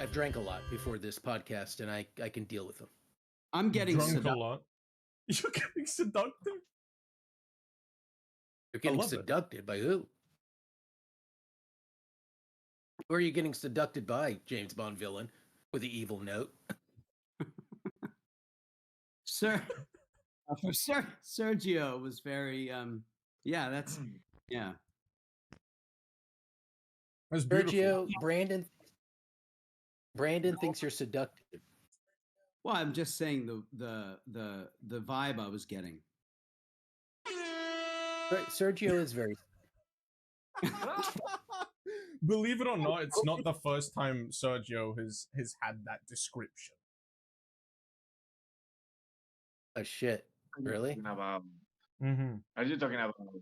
I've drank a lot before this podcast, and I can deal with them. I'm getting drunk a lot. You're getting seductive. You're getting seducted by who? Who are you getting seducted by, James Bond villain with the evil note? Sir, Sergio was very yeah, that's yeah. That's beautiful. Sergio, Brandon thinks you're seductive. Well, I'm just saying the vibe I was getting. Right, Sergio is very. Believe it or not, it's not the first time Sergio has had that description. Oh shit! Really? About, Mm-hmm. Are you talking about who?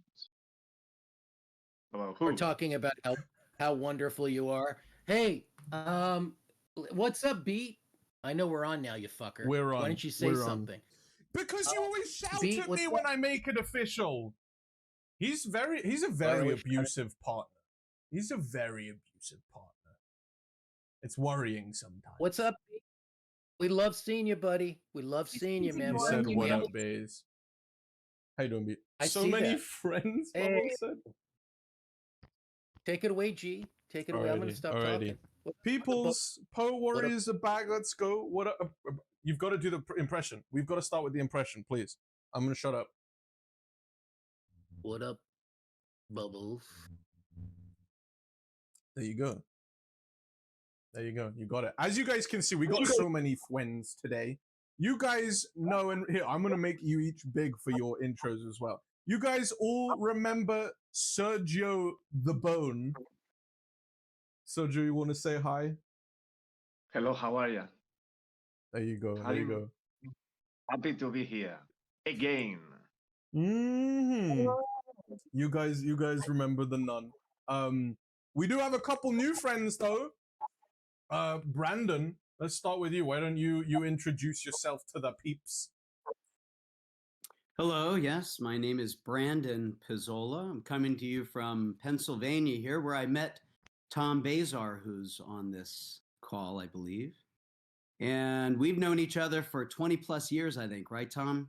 We're talking about how wonderful you are. Hey, what's up, Beat? I know we're on now, you fucker. We're on. Why don't you say something? Because you always shout Beat, at me when I make it official. He's a very abusive partner. He's a very abusive partner. It's worrying sometimes. What's up, Beat? We love seeing you, buddy. We love seeing you, man. He said, "What up, Baze?" How you doing, Beat? So many friends. Hey. Take it away, G. Take it away. I'm gonna stop talking. People's Poe Warriors are back. Let's go. What up? You've got to do the impression. We've got to start with the impression, please. I'm gonna shut up. What up, Bubbles? There you go. There you go. You got it. As you guys can see, we got so many friends today. You guys know, and here, I'm going to make you each big for your intros as well. You guys all remember Sergio the Bone. Sergio, you want to say hi? Hello, how are you? There you go. There you go. Happy to be here again. Mm-hmm. You guys remember the nun. We do have a couple new friends though. Brandon, let's start with you. Why don't you introduce yourself to the peeps? Hello, yes, my name is Brandon Pizzola. I'm coming to you from Pennsylvania here, where I met Tom Bazar, who's on this call, I believe. And we've known each other for 20 plus years, I think, right, Tom?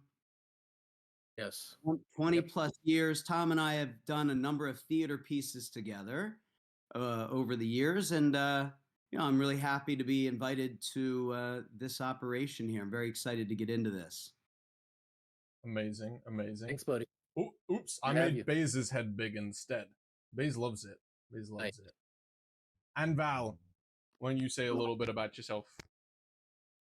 Yes. 20 plus years. Tom and I have done a number of theater pieces together over the years, and I'm really happy to be invited to this operation here. I'm very excited to get into this. Amazing. Thanks, buddy. Oh, oops, I made Baze's head big instead. Baze loves it. It. And Val, why don't you say a little bit about yourself?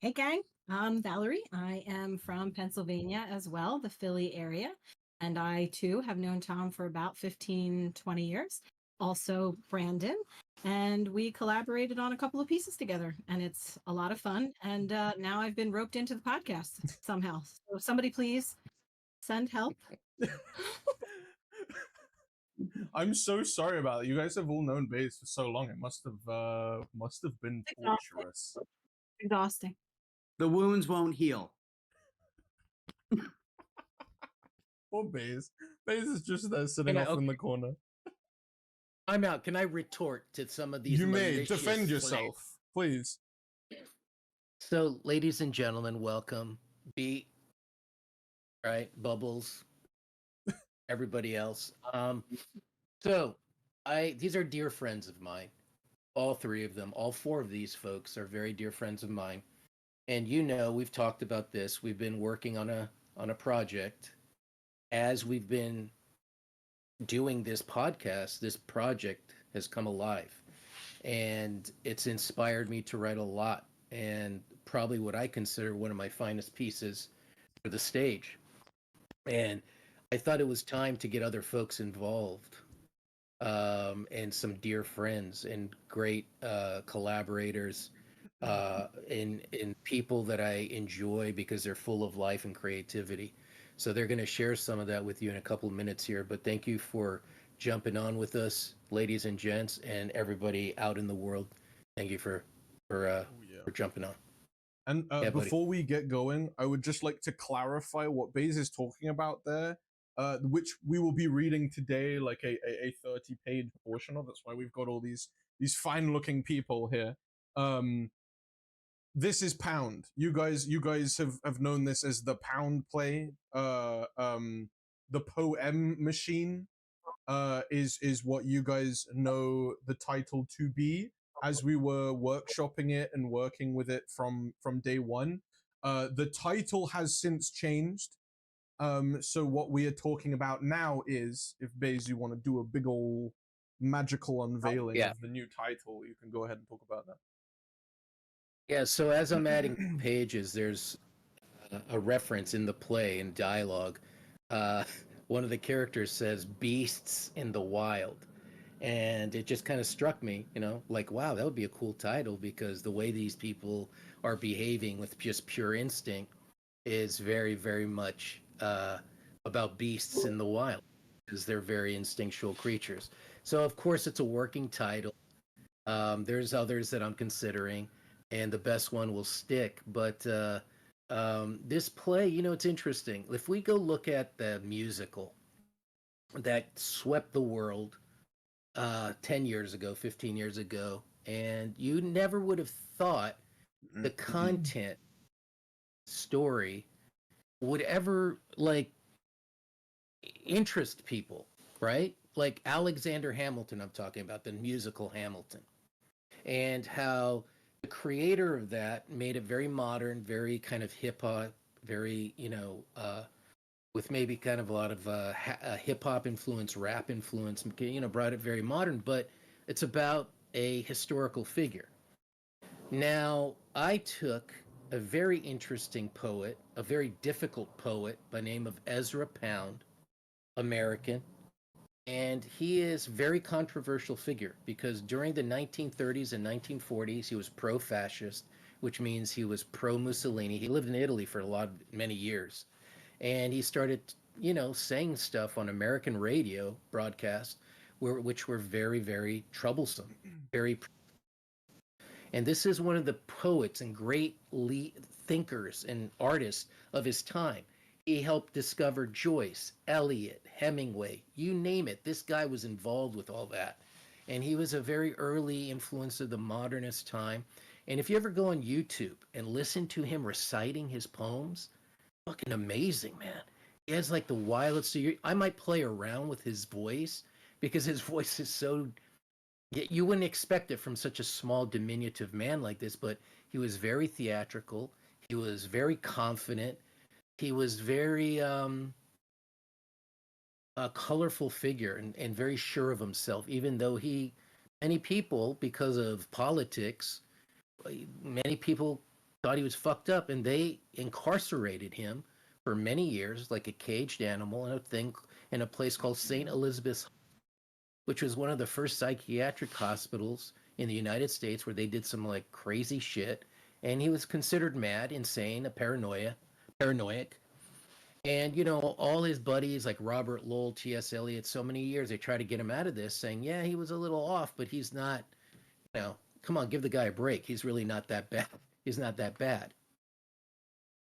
Hey, gang. I'm Valerie. I am from Pennsylvania as well, the Philly area. And I, too, have known Tom for about 15, 20 years. Also, Brandon. And we collaborated on a couple of pieces together. And it's a lot of fun. And now I've been roped into the podcast somehow. So somebody please send help. I'm so sorry about it. You guys have all known Baze for so long. It must have been torturous. Exhausting. The wounds won't heal. Poor Baze. Baze is just there sitting off in the corner. I'm out. Can I retort to some of these? You may defend yourself, please. So, ladies and gentlemen, welcome. Beat, right? Bubbles, everybody else. These are dear friends of mine. All three of them, all four of these folks are very dear friends of mine. And we've talked about this. We've been working on a project. As we've been doing this podcast, this project has come alive. And it's inspired me to write a lot. And probably what I consider one of my finest pieces for the stage. And I thought it was time to get other folks involved. And some dear friends and great collaborators. In people that I enjoy because they're full of life and creativity. So they're going to share some of that with you in a couple of minutes here. But thank you for jumping on with us, ladies and gents, and everybody out in the world. Thank you for jumping on. And before we get going, I would just like to clarify what Baze is talking about there, which we will be reading today, like a 30-page portion of. That's why we've got all these fine-looking people here. this is Pound. You guys have known this as the Pound play. The Poem Machine is what you guys know the title to be, as we were workshopping it and working with it from day one. The title has since changed. So what we are talking about now is, if Baze, you want to do a big old magical unveiling Yeah. of the new title, you can go ahead and talk about that. Yeah, so as I'm adding pages, there's a reference in the play and dialogue. Uh, one of the characters says "beasts in the wild," and it just kind of struck me, like, wow, that would be a cool title, because the way these people are behaving with just pure instinct is very, very much about beasts in the wild, because they're very instinctual creatures. So of course it's a working title. There's others that I'm considering, and the best one will stick. But this play, it's interesting. If we go look at the musical that swept the world 10 years ago, 15 years ago, and you never would have thought the content story would ever like interest people, right? Like Alexander Hamilton, I'm talking about the musical Hamilton, and how the creator of that made it very modern, very kind of hip hop, very, with maybe kind of a lot of hip hop influence, rap influence, brought it very modern, but it's about a historical figure. Now, I took a very interesting poet, a very difficult poet by name of Ezra Pound, American, and he is a very controversial figure because during the 1930s and 1940s he was pro-fascist, which means he was pro-Mussolini. He lived in Italy for many years, and he started, saying stuff on American radio broadcasts which were very, very troublesome, very. And this is one of the poets and great thinkers and artists of his time. He helped discover Joyce, Eliot, Hemingway, you name it. This guy was involved with all that. And he was a very early influence of the modernist time. And if you ever go on YouTube and listen to him reciting his poems, fucking amazing, man. He has like the wildest. So I might play around with his voice because his voice is so. You wouldn't expect it from such a small, diminutive man like this, but he was very theatrical. He was very confident. He was very a colorful figure and very sure of himself, even though many people, because of politics, many people thought he was fucked up, and they incarcerated him for many years like a caged animal in a place called St. Elizabeth's, which was one of the first psychiatric hospitals in the United States, where they did some like crazy shit. And he was considered mad, insane, paranoiac. And, all his buddies like Robert Lowell, T.S. Eliot, so many years, they try to get him out of this, saying, yeah, he was a little off, but he's not, come on, give the guy a break. He's really not that bad. He's not that bad.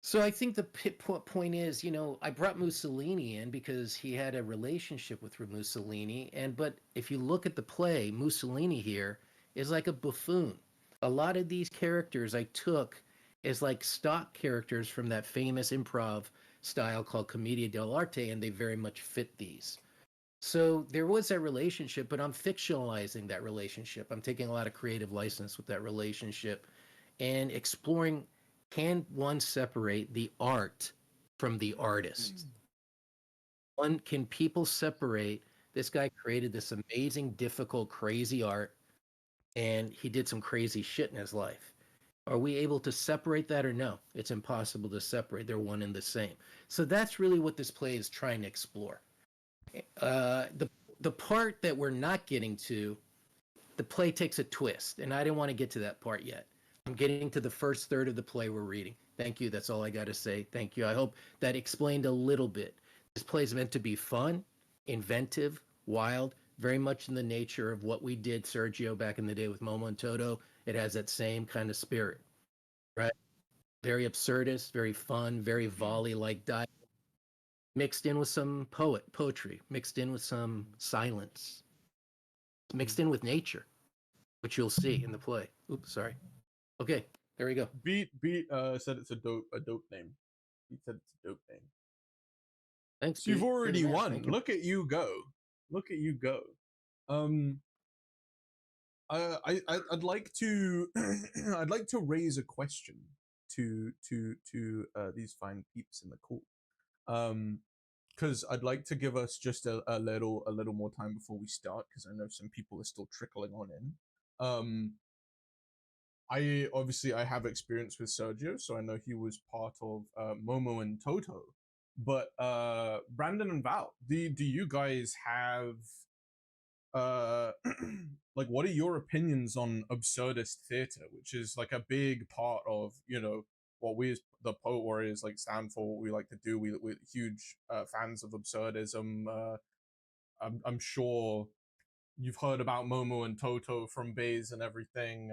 So I think the point is, I brought Mussolini in because he had a relationship with Mussolini. But if you look at the play, Mussolini here is like a buffoon. A lot of these characters I took as like stock characters from that famous improv style called Commedia dell'arte, and they very much fit these. So there was that relationship, but I'm fictionalizing that relationship. I'm taking a lot of creative license with that relationship and exploring, can one separate the art from the artist? Can people separate, this guy created this amazing, difficult, crazy art, and he did some crazy shit in his life. Are we able to separate that or no? It's impossible to separate. They're one and the same. So that's really what this play is trying to explore. The part that we're not getting to, the play takes a twist, and I didn't want to get to that part yet. I'm getting to the first third of the play we're reading. Thank you. That's all I got to say. Thank you. I hope that explained a little bit. This play is meant to be fun, inventive, wild, very much in the nature of what we did, Sergio, back in the day with Momo and Toto. It has that same kind of spirit, right? Very absurdist, very fun, very volley-like dialogue, mixed in with some poetry, mixed in with some silence, mixed in with nature, which you'll see in the play. Oops, sorry. Okay, There we go. Beat said it's a dope name. He said it's a dope name. Thanks. So you've Pete. You're the already man. won. Thank you. Look at you go. Look at you go. I'd like to I'd like to raise a question to these fine peeps in the call. Because I'd like to give us just a little more time before we start, because I know some people are still trickling on in. I have experience with Sergio, so I know he was part of Momo and Toto. But Brandon and Val, do you guys have like, what are your opinions on absurdist theater, which is like a big part of, you know, what we as the Poet Warriors like stand for, what we like to do. We're huge fans of absurdism. I'm sure you've heard about Momo and Toto from Bays and everything.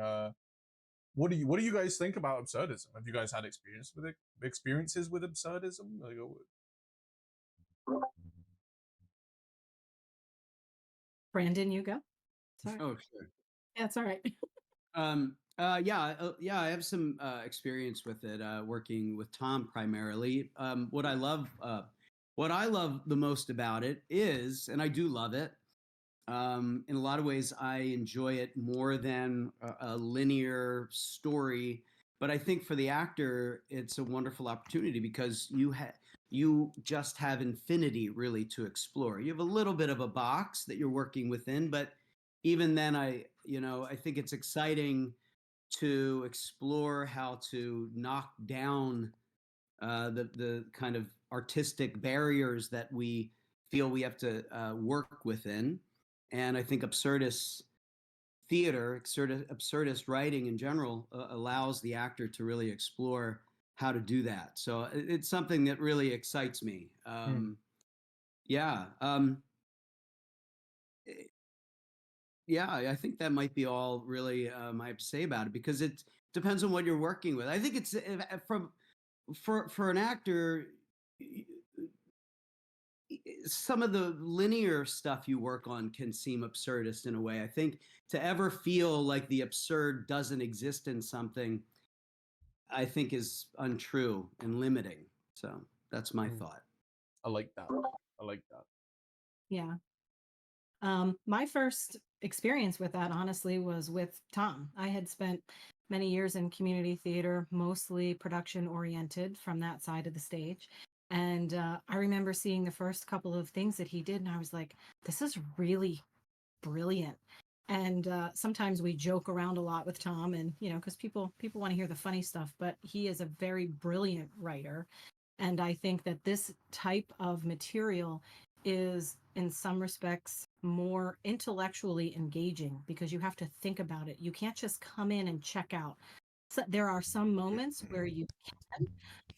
What do you guys think about absurdism? Have you guys had experiences with absurdism? Like, Brandon, you go. Sorry. Oh, sure. Yeah, it's all right. Yeah, I have some experience with it, working with Tom primarily. What I love the most about it is, and I do love it, in a lot of ways, I enjoy it more than a linear story. But I think for the actor, it's a wonderful opportunity because you just have infinity really to explore. You have a little bit of a box that you're working within, but even then, I think it's exciting to explore how to knock down the kind of artistic barriers that we feel we have to work within. And I think absurdist theater, absurdist writing in general, allows the actor to really explore how to do that. So it's something that really excites me. Yeah. Yeah, I think that might be all really I have to say about it, because it depends on what you're working with. I think it's for an actor, some of the linear stuff you work on can seem absurdist in a way. I think to ever feel like the absurd doesn't exist in something, I think is untrue and limiting. So that's my thought. I like that. I like that. Yeah. My first experience with that, honestly, was with Tom. I had spent many years in community theater, mostly production oriented from that side of the stage. And I remember seeing the first couple of things that he did, and I was like, this is really brilliant. And sometimes we joke around a lot with Tom, and because people want to hear the funny stuff, but he is a very brilliant writer. And I think that this type of material is, in some respects, more intellectually engaging because you have to think about it. You can't just come in and check out. So there are some moments where you can,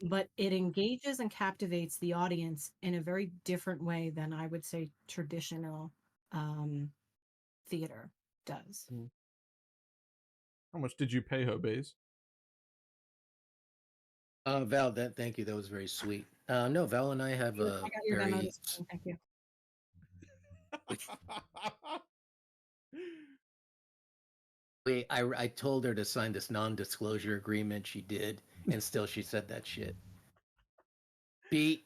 but it engages and captivates the audience in a very different way than, I would say, traditional theater does. How much did you pay her, Bays? Val, thank you. That was very sweet. No, Val and I have I a got your demo very. this time. Thank you. I told her to sign this non-disclosure agreement. She did, and still she said that shit. Beat,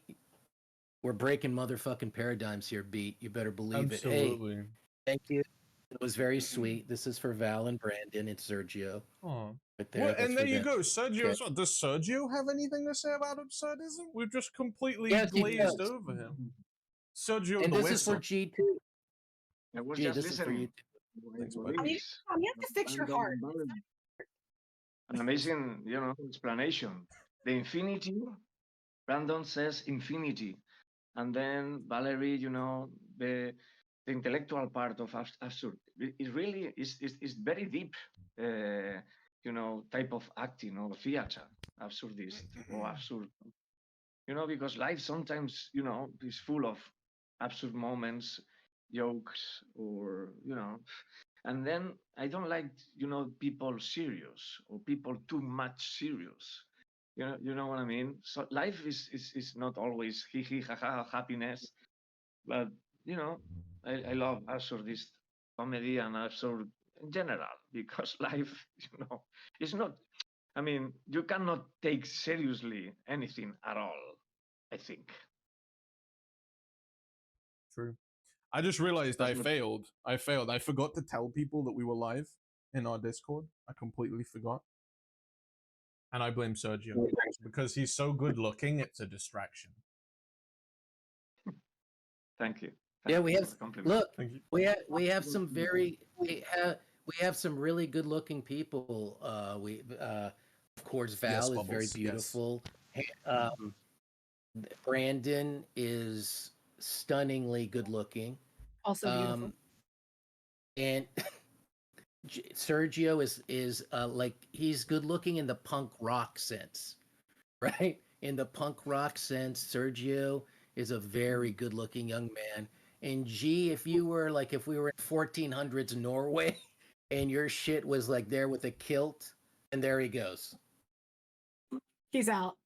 we're breaking motherfucking paradigms here, Beat. You better believe Absolutely. it. Hey, thank you. It was very sweet. This is for Val and Brandon and Sergio. Oh. Right there, Well, that's and for there you them. go, Sergio Okay. as well. Does Sergio have anything to say about absurdism? We've just completely Yes, he glazed does. over him. Sergio And the this is for Hueso. G too. I was G, just this is for you listening. too. Thanks, What bud. I mean, is Tom, you have to fix your heart. an amazing, explanation. The infinity, Brandon says infinity. And then Valerie, the intellectual part of absurd. It really is very deep, type of acting or theater, absurdist or absurd. Because life sometimes, is full of absurd moments, jokes, or, and then I don't like, people serious or people too much serious. You know what I mean? So life is not always hee hee ha ha happiness, but I love absurdist comedy and absurd in general because life, is not I mean, you cannot take seriously anything at all, I think. True. I just realized That's I not- failed. I failed. I forgot to tell people that we were live in our Discord. I completely forgot. And I blame Sergio. Because he's so good looking, it's a distraction. Thank you. Yeah, Thank we you have for the compliment. look. Thank you. We have some we have some really good looking people. Of course Val Yes, is Bubbles, very yes. beautiful. Brandon is stunningly good looking. Also beautiful. And Sergio is like he's good looking in the punk rock sense, right? In the punk rock sense, Sergio is a very good looking young man. And G, if you were like if we were in 1400s Norway and your shit was like there with a kilt, and there he goes. He's out.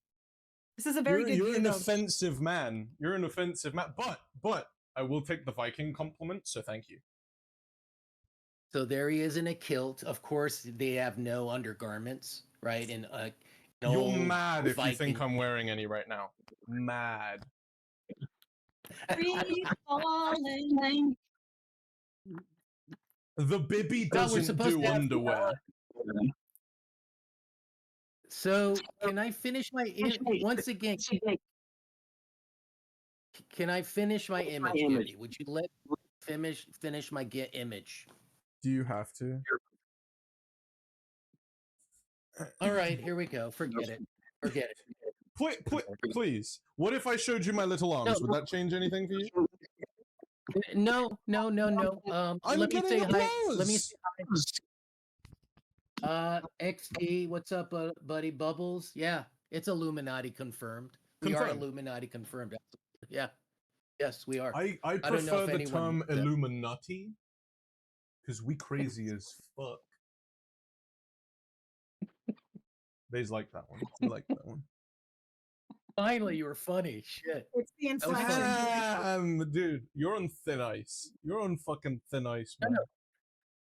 This is a very good You're view, an though. offensive man. You're an offensive man. But I will take the Viking compliment, so thank you. So there he is in a kilt. Of course, they have no undergarments, right? And You're mad if you think I'm wearing any right now. Mad. Free falling. The Bibby No, we're doesn't supposed do to have- underwear. So can I finish my once again? Can I finish my image, Gibby? Would you let me finish my image? Do you have to? All right, here we go. Forget it. Forget it. Please. What if I showed you my little arms? Would that change anything for you? No. I'm Let me say getting hi. Let me applause. say hi. XD, what's up, buddy? Bubbles. Yeah, it's Illuminati confirmed. We are Confirmed. Illuminati confirmed. Yeah. Yes, we are. I don't know prefer if the anyone term knows that. Illuminati because we crazy as fuck. They's like that one. We like that one. Finally, you were funny. Shit. It's the That was inflection. funny. Dude, you're on thin ice. You're on fucking thin ice, man.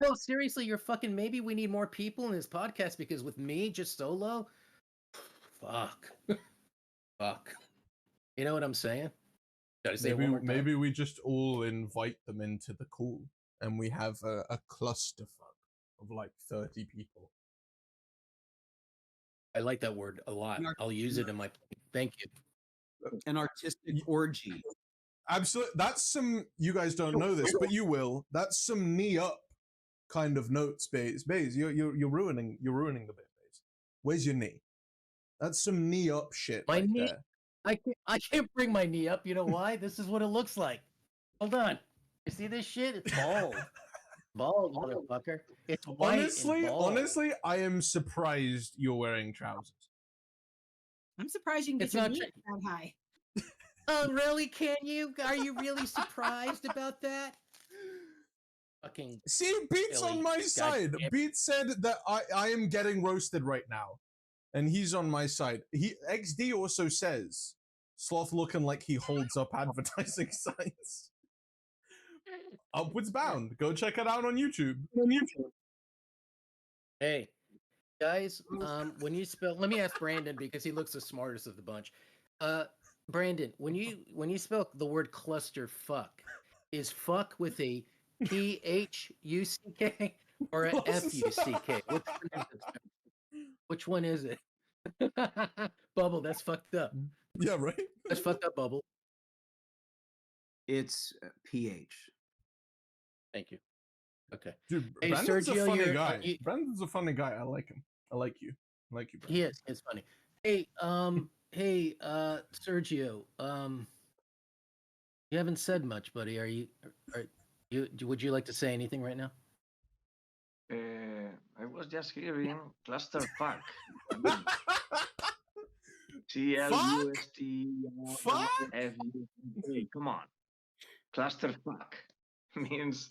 No, seriously, you're fucking. Maybe we need more people in this podcast because with me just solo, fuck. Fuck. You know what I'm saying? Gotta say it one more time. Maybe we just all invite them into the call and we have a clusterfuck of like 30 people. I like that word a lot. I'll use it in my. Thank you. An artistic orgy. Absolutely. That's some, you guys don't know this, but you will. That's some knee up kind of notes, Baze. Baze, you're ruining the bit, Baze. Where's your knee? That's some knee up shit My right knee. there. I can't bring my knee up. You know why? This is what it looks like. Hold on. You see this shit? It's bald. Bald, motherfucker. It's white and bald. Honestly, I am surprised you're wearing trousers. I'm surprised you can It's get your not knee that high. Oh, really? Can you? Are you really surprised about that? Fucking. See, Beats Billy, on my side. goddamn. Beats said that I am getting roasted right now. And he's on my side. XD also says, Sloth looking like he holds up advertising signs. Upwards Bound. Go check it out on YouTube. Hey, guys. When you spell, let me ask Brandon because he looks the smartest of the bunch. Brandon, when you spell the word cluster fuck, is fuck with a PHUCK or a FUCK? Which one is it? Bubble, that's fucked up. Yeah, right? That's fucked up, Bubble. It's PH. Thank you. Okay. Dude, Hey, Brandon's Sergio, a funny you're- guy. Brandon's a funny guy. I like him. I like you. I like you, Brandon. He is. It's funny. Hey, Sergio, you haven't said much, buddy. Are you? Would you like to say anything right now? I was just hearing cluster fuck. CLUST. Come on. Cluster fuck means,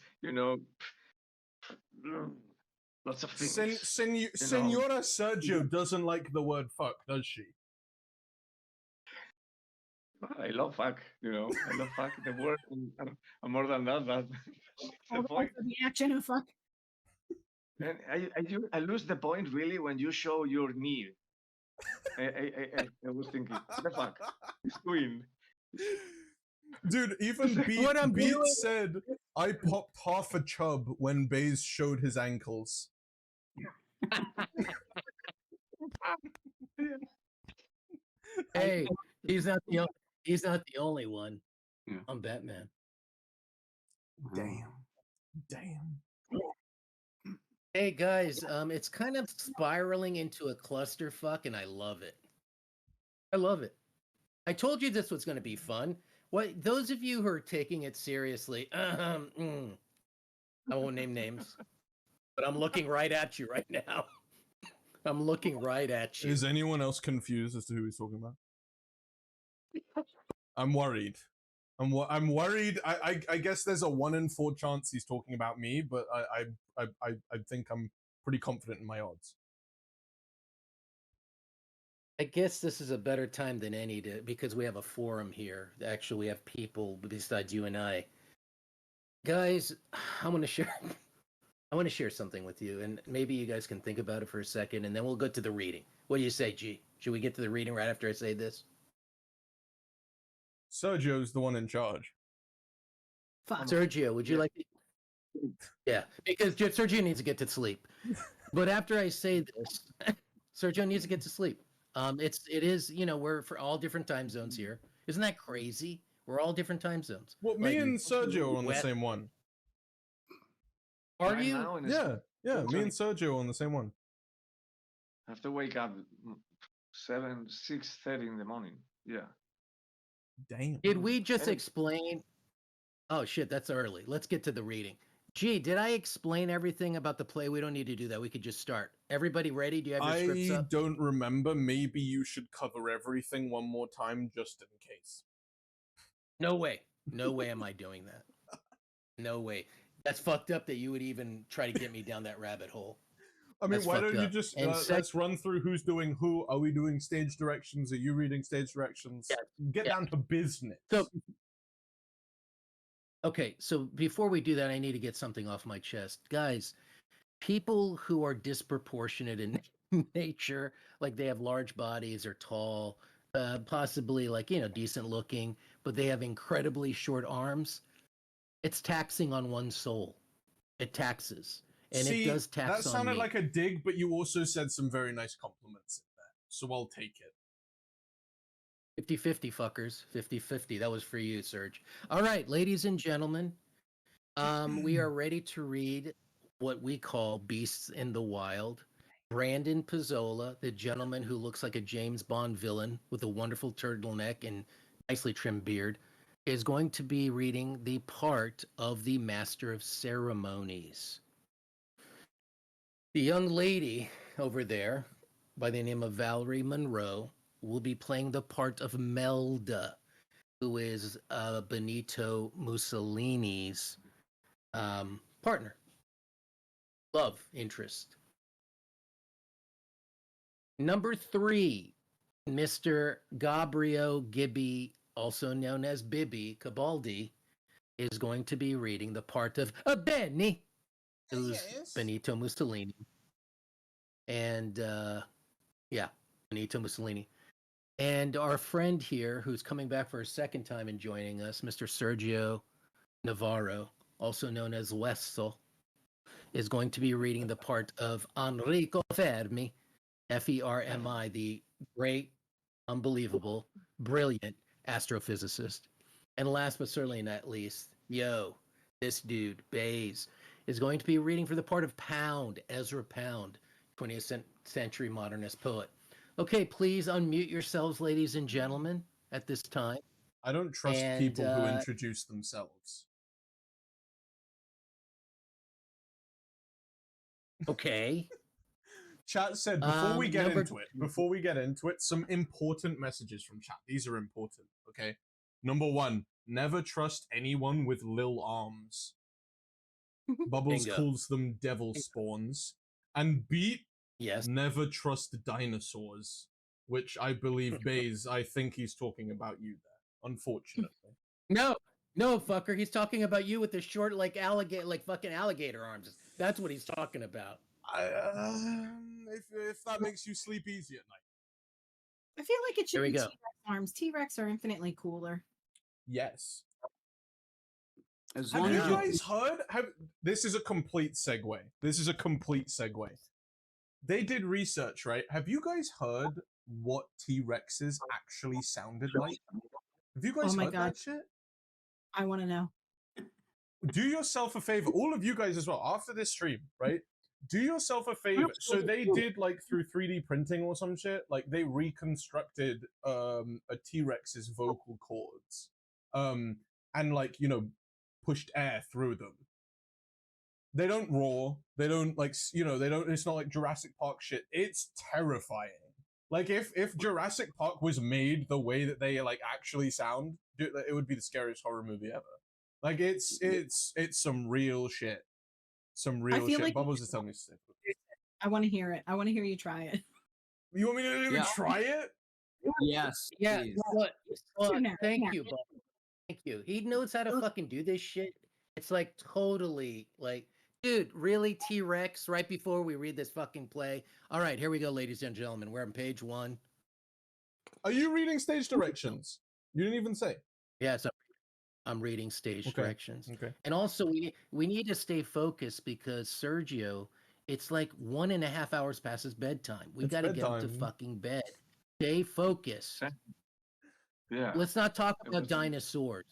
lots of things. Senora Sergio doesn't like the word fuck, does she? I love fuck, I love fuck, the word, and more than that, that's the Also point. the action of fuck. And I lose the point really when you show your knee. I was thinking, what the fuck? He's doing. Dude, even What I'm Beat doing- said I popped half a chub when Baze showed his ankles. Hey, he's not the only one. Yeah. I'm Batman. Damn. Damn. Hey guys, it's kind of spiraling into a clusterfuck, and I love it. I love it. I told you this was going to be fun. What those of you who are taking it seriously, I won't name names, but I'm looking right at you right now. I'm looking right at you. Is anyone else confused as to who he's talking about? I'm worried. I'm worried. I guess there's a 1 in 4 chance he's talking about me, but I think I'm pretty confident in my odds. I guess this is a better time than any to because we have a forum here. Actually, we have people besides you and I. Guys, I want to share something with you, and maybe you guys can think about it for a second, and then we'll go to the reading. What do you say, G? Should we get to the reading right after I say this? Sergio's the one in charge. Fuck. Sergio, would you like to? Yeah, because Sergio needs to get to sleep. But after I say this, Sergio needs to get to sleep. It is, we're for all different time zones here. Isn't that crazy? We're all different time zones. Well, me Like, and Sergio are on the wet- same one. Are Right you? now in the Yeah, me and Sergio are on the same one. I have to wake up 6:30 in the morning. Yeah. Damn. Did we just And- explain? Oh shit, that's early. Let's get to the reading. Gee, did I explain everything about the play? We don't need to do that. We could just start. Everybody ready? Do you have your scripts I up? don't remember. Maybe you should cover everything one more time just in case. No way. No way am I doing that. No way. That's fucked up that you would even try to get me down that rabbit hole. I mean, That's why fucked don't you up. just And let's run through who's doing who? Are we doing stage directions? Are you reading stage directions? Yes, Get yes. down to business. So, okay, so before we do that, I need to get something off my chest. Guys, people who are disproportionate in nature, like they have large bodies or tall, possibly like, decent looking, but they have incredibly short arms, it's taxing on one's soul. It taxes. And See, it does tax that on sounded me. like a dig, but you also said some very nice compliments in there, so I'll take it. 50-50, fuckers. 50-50. That was for you, Serge. All right, ladies and gentlemen, we are ready to read what we call Beasts in the Wild. Brandon Pizzola, the gentleman who looks like a James Bond villain with a wonderful turtleneck and nicely trimmed beard, is going to be reading the part of the Master of Ceremonies. The young lady over there, by the name of Valerie Monroe, will be playing the part of Melda, who is Benito Mussolini's partner, love interest. Number 3, Mr. Gabrio Gibby, also known as Bibby Cabaldi, is going to be reading the part of Benny, who's Benito Mussolini. And Benito Mussolini. And our friend here, who's coming back for a second time and joining us, Mr. Sergio Navarro, also known as Wessel, is going to be reading the part of Enrico Fermi, Fermi, the great, unbelievable, brilliant astrophysicist. And last but certainly not least, this dude, Baze, is going to be reading for the part of Pound, Ezra Pound, 20th century modernist poet. Okay, please unmute yourselves, ladies and gentlemen, at this time. I don't trust people who introduce themselves. Okay. Chat said before we get into it, some important messages from chat. These are important, okay? Number 1, never trust anyone with lil arms. Bubbles Bingo. calls them devil spawns. And Beat, Yes. never trust dinosaurs, which I believe Baze, I think he's talking about you there, unfortunately. No, fucker. He's talking about you with the short, like fucking alligator arms. That's what he's talking about. If that makes you sleep easy at night. I feel like it should Here we be go. T-Rex arms. T-Rex are infinitely cooler. Yes. As Have long you as you guys heard? This is a complete segue. This is a complete segue. They did research, right? Have you guys heard what T-Rexes actually sounded like? Have you guys Oh my heard God. that shit? I want to know. Do yourself a favor, all of you guys as well, after this stream, right? Do yourself a favor. So they did like through 3D printing or some shit, like they reconstructed a T-Rex's vocal cords. And like, you know, pushed air through them. They don't roar. They don't like, you know, they don't, it's not like Jurassic Park shit. It's terrifying. Like if Jurassic Park was made the way that they like actually sound, it would be the scariest horror movie ever. Like it's some real shit. Some real feel shit. like- Bubbles is telling me to say. I want to hear it. I want to hear you try it. You want me to even Yeah. try it? yes, Yeah, please. look, Generic, thank yeah. you, Bob. Thank you. He knows how to fucking do this shit. It's like totally like, dude, really T-Rex right before we read this fucking play. All right, here we go, ladies and gentlemen. We're on page 1. Are you reading stage directions? You didn't even say. Yes, I'm reading stage Okay. directions. Okay. And also we need to stay focused because Sergio, it's like 1.5 hours past his bedtime. We It's got to get him to bedtime. fucking bed. Stay focused. Yeah. Let's not talk It about was- dinosaurs.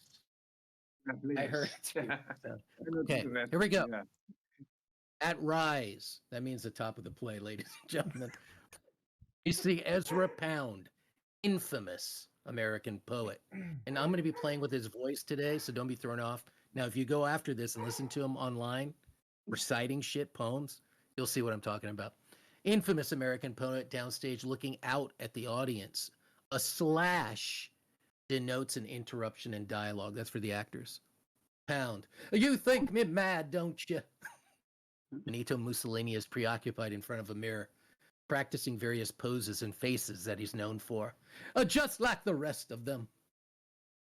I heard please. it too. So, I don't okay, do that. here we go. Yeah. At Rise, that means the top of the play, ladies and gentlemen. You see Ezra Pound, infamous American poet. And I'm going to be playing with his voice today, so don't be thrown off. Now, if you go after this and listen to him online, reciting shit poems, you'll see what I'm talking about. Infamous American poet downstage looking out at the audience. A slash denotes an interruption in dialogue. That's for the actors. Pound. You think me mad, don't you? Benito Mussolini is preoccupied in front of a mirror, practicing various poses and faces that he's known for. Just like the rest of them.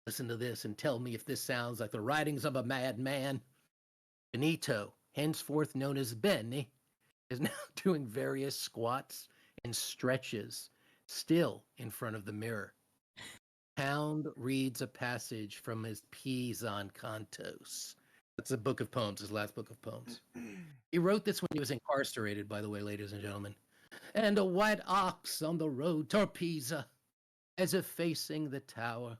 Listen to this and tell me if this sounds like the writings of a madman. Benito, henceforth known as Benny, is now doing various squats and stretches, still in front of the mirror. Pound reads a passage from his Pison Cantos. That's a book of poems, his last book of poems. He wrote this when he was incarcerated, by the way, ladies and gentlemen. And a white ox on the road to Pisa, as if facing the tower.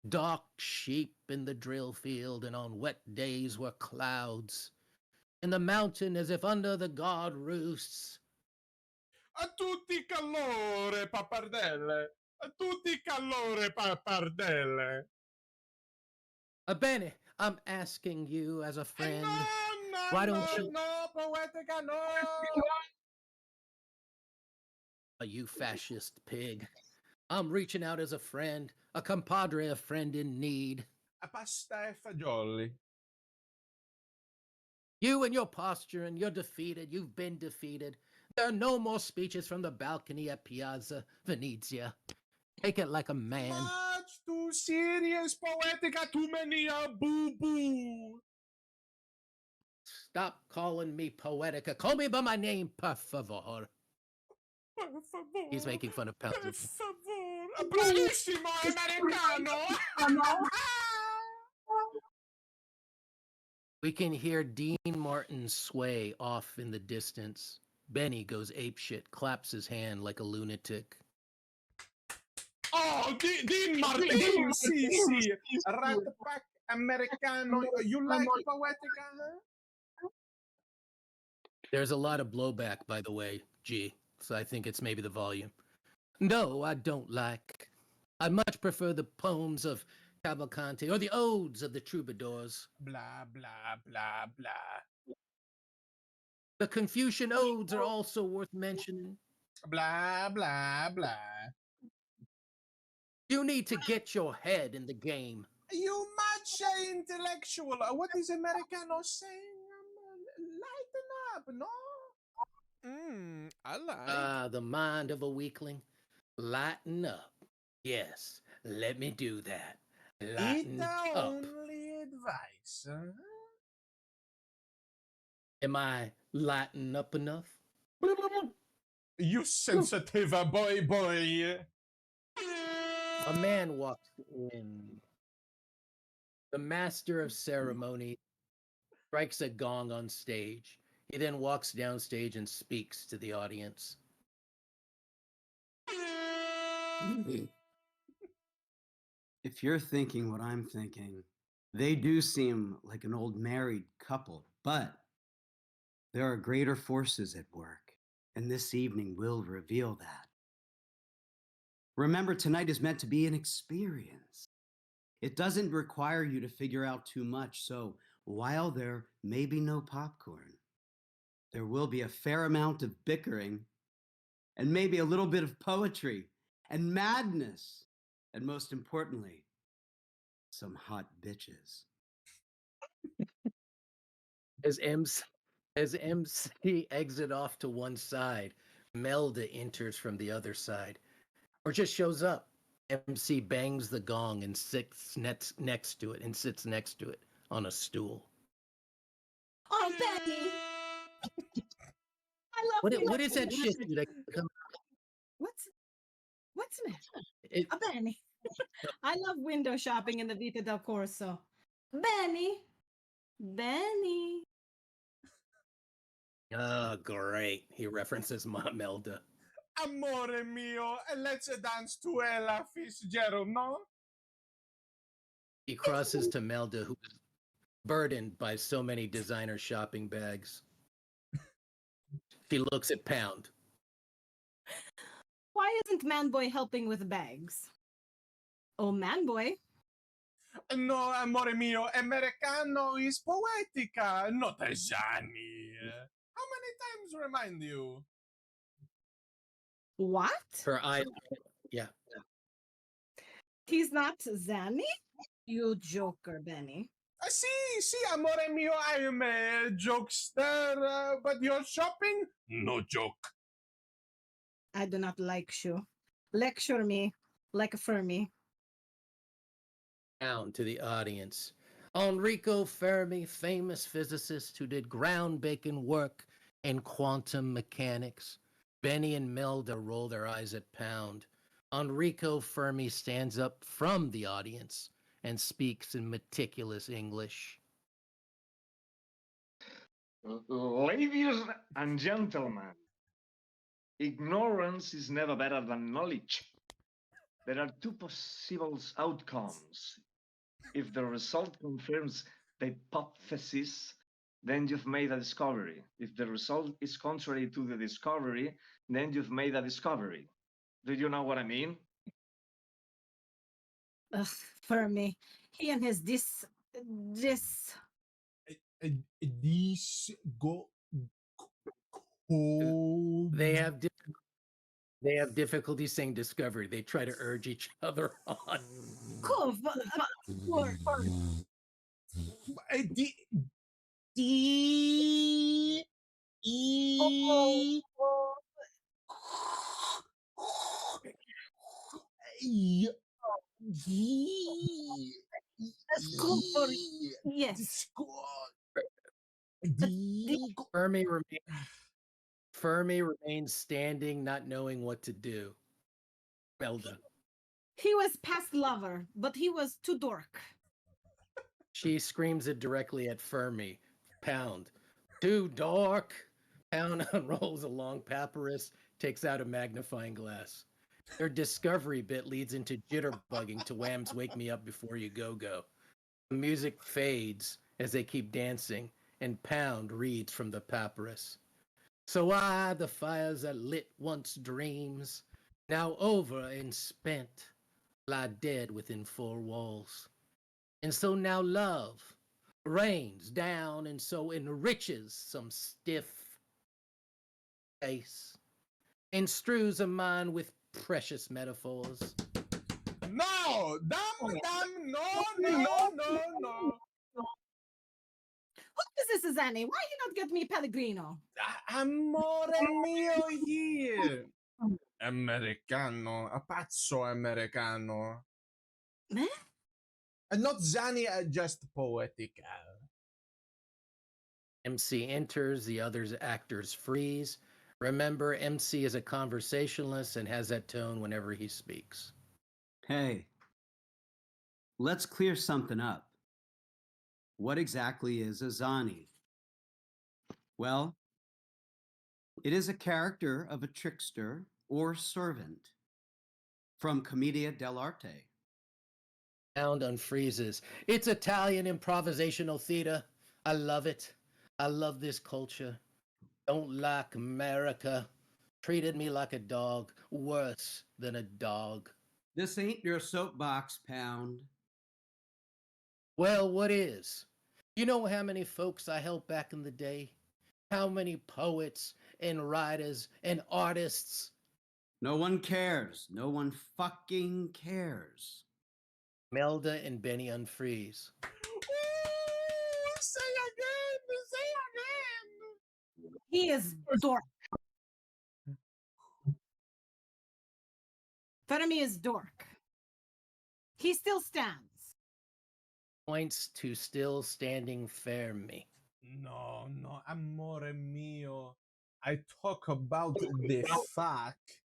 Dark sheep in the drill field, and on wet days were clouds. In the mountain, as if under the guard roosts. A tutti calore, pappardelle. A tutti calore, pappardelle. Benny, I'm asking you as a friend. No, Why don't you- No, poetica, no. You fascist pig. I'm reaching out as a friend, a compadre, a friend in need. A pasta e fagioli. You and your posture, and you're defeated. You've been defeated. There are no more speeches from the balcony at Piazza Venezia. Take it like a man. Much too serious, poetica, too many boo-boo. Stop calling me Poetica. Call me by my name, per favor. Per favor. He's making fun of Per Pounds. favor. Bravissimo, americano. We can hear Dean Martin sway off in the distance. Benny goes apeshit, claps his hand like a lunatic. Oh, Dean Martin, sì, sì. Rat Pack Americano. You like poetica, huh? There's a lot of blowback, by the way, G, so I think it's maybe the volume. No, I don't like. I much prefer the poems of Cavalcanti or the odes of the troubadours. Blah, blah, blah, blah. The Confucian odes are also worth mentioning. Blah, blah, blah. You need to get your head in the game. You much intellectual. What is Americano saying? Lighten up, no? I like. The mind of a weakling. Lighten up. Yes, let me do that. Lighten It's the up. only advice, huh? Am I lighten up enough? You sensitive boy. A man walks in. The master of ceremony strikes a gong on stage. He then walks downstage and speaks to the audience. If you're thinking what I'm thinking, they do seem like an old married couple, but there are greater forces at work, and this evening will reveal that. Remember, tonight is meant to be an experience. It doesn't require you to figure out too much, so while there may be no popcorn, there will be a fair amount of bickering, and maybe a little bit of poetry and madness, and most importantly, some hot bitches. As MC exit off to one side, Melda enters from the other side, or just shows up. MC bangs the gong and sits next to it on a stool. Oh, Benny! I love you. What is that shit? What's next? It, Benny. I love window shopping in the Vita del Corso. Benny. oh, great. He references Melda. Amore mio, let's dance to Ella Fitzgerald, no? He crosses to Melda, who's burdened by so many designer shopping bags. She looks at Pound. Why isn't Manboy helping with bags? Oh, Manboy. No, amore mio, Americano is poetica, not a Gianni. How many times remind you? What? Her eyes, yeah. He's not Zanny? You joker, Benny. See, amore mio, I am a jokester, but you're shopping? No joke. I do not like you. Lecture me like a Fermi. Down to the audience. Enrico Fermi, famous physicist who did groundbreaking work in quantum mechanics. Benny and Melda roll their eyes at Pound. Enrico Fermi stands up from the audience and speaks in meticulous English. Ladies and gentlemen, ignorance is never better than knowledge. There are two possible outcomes. If the result confirms the hypothesis, then you've made a discovery. If the result is contrary to the discovery, then you've made a discovery. Do you know what I mean? Ugh, Fermi. He and his this. These go. They have difficulty saying discovery. They try to urge each other on. Cool. That's cool for yes. Fermi remains standing, not knowing what to do. Melda. He was past lover, but he was too dork. She screams it directly at Fermi. Pound. Too dork. Pound unrolls a long papyrus, takes out a magnifying glass. Their discovery bit leads into jitterbugging to Wham's Wake Me Up Before You Go Go. The music fades as they keep dancing, and Pound reads from the papyrus. So the fires that lit once dreams, now over and spent, lie dead within four walls. And so now love rains down and so enriches some stiff face and strews a mind with precious metaphors. No! Damn, no! Who is this, Zanny? Why you not get me Pellegrino? Amore mio here. Americano, a pazzo americano. Eh? And not Zanny, just poetica. MC enters, the others actors freeze. Remember, MC is a conversationalist and has that tone whenever he speaks. Hey, let's clear something up. What exactly is a Zani? Well, it is a character of a trickster or servant from Commedia dell'arte. Sound unfreezes. It's Italian improvisational theater. I love it. I love this culture. Don't like America. Treated me like a dog, worse than a dog. This ain't your soapbox, Pound. Well, what is? You know how many folks I helped back in the day? How many poets and writers and artists? No one cares. No one fucking cares. Melda and Benny unfreeze. Ooh, say again, say again. He is dork. Fermi is dork. He still stands. Points to still standing Fermi. No, no, amore mio. I talk about the fact.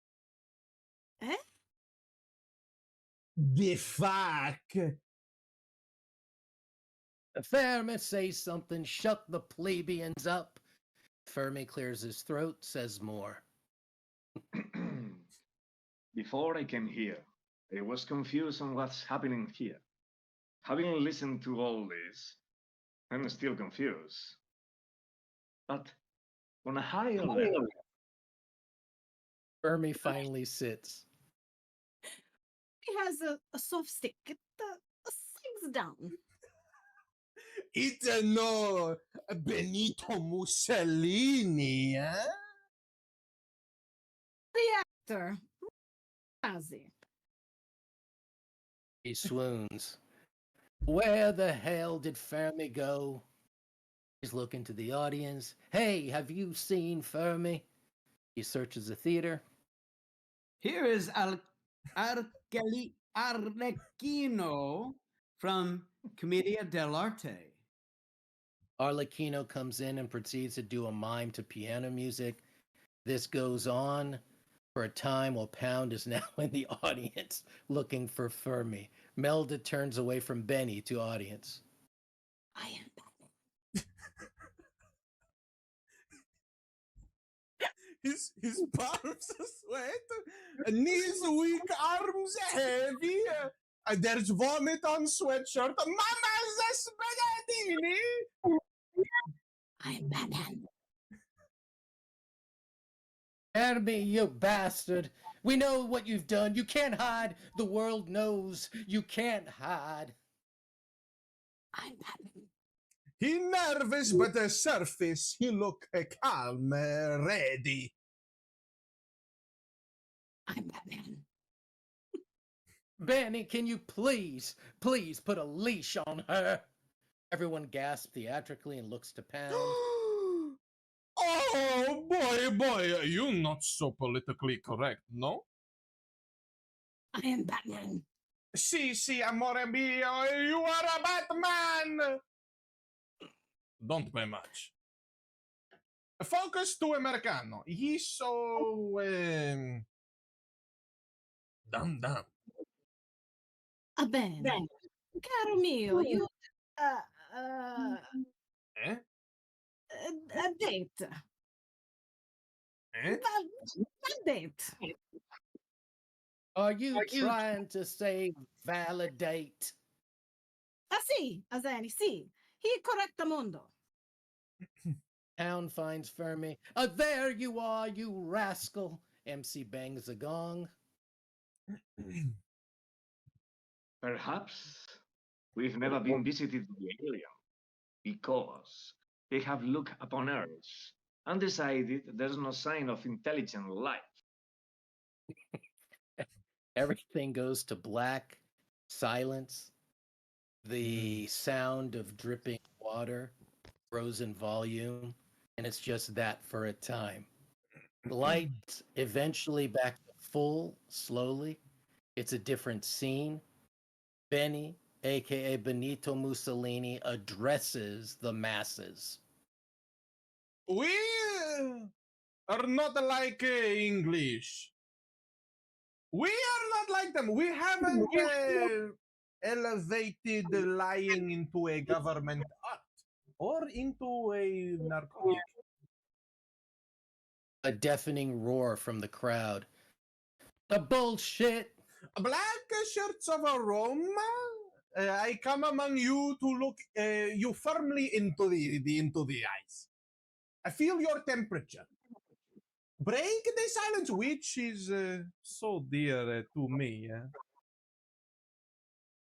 Eh? The fact. Fermi says something, shut the plebeians up. Fermi clears his throat, says more. Before I came here, I was confused on what's happening here. Having listened to all this, I'm still confused. But on a higher level, Fermi finally sits. He has a soft stick. It sinks down. It's no Benito Mussolini, eh? The actor. Razzie. He swoons. Where the hell did Fermi go? He's looking to the audience. Hey, have you seen Fermi? He searches the theater. Here is Arlecchino from Commedia dell'arte. Arlecchino comes in and proceeds to do a mime to piano music. This goes on for a time while Pound is now in the audience looking for Fermi. Melda turns away from Benny to audience. I am His palms sweat, knees weak, arms heavy. There's vomit on sweatshirt. Mama's spaghetti. I am Batman. Fermi, you bastard. We know what you've done. You can't hide. The world knows you can't hide. I'm Batman. He nervous, but the surface he look calm, ready. I'm Batman. Benny, can you please put a leash on her? Everyone gasps theatrically and looks to Pound. Oh, boy, you're not so politically correct, no? I am Batman. Si, amore mio, you are a Batman! Don't pay much. Focus to Americano. He's so, dumb. Bene. Caro mio, you Eh? a date. Eh? A date. Are you trying to say validate? Ah sì, Azeni, sì. He correctamundo. Pound finds Fermi. There you are, you rascal. MC bangs the gong. perhaps we've never been visited by the alien because they have looked upon Earth and decided there's no sign of intelligent life. Everything goes to black, silence. The sound of dripping water grows in volume, and it's just that for a time. Lights eventually back to full, slowly. It's a different scene. Benny, aka Benito Mussolini, addresses the masses. We are not like English. We are not like them. We haven't elevated lying into a government act or into a narcotic. A deafening roar from the crowd. The bullshit! Black shirts of aroma. I come among you to look you firmly into the eyes. I feel your temperature. Break the silence, which is so dear to me.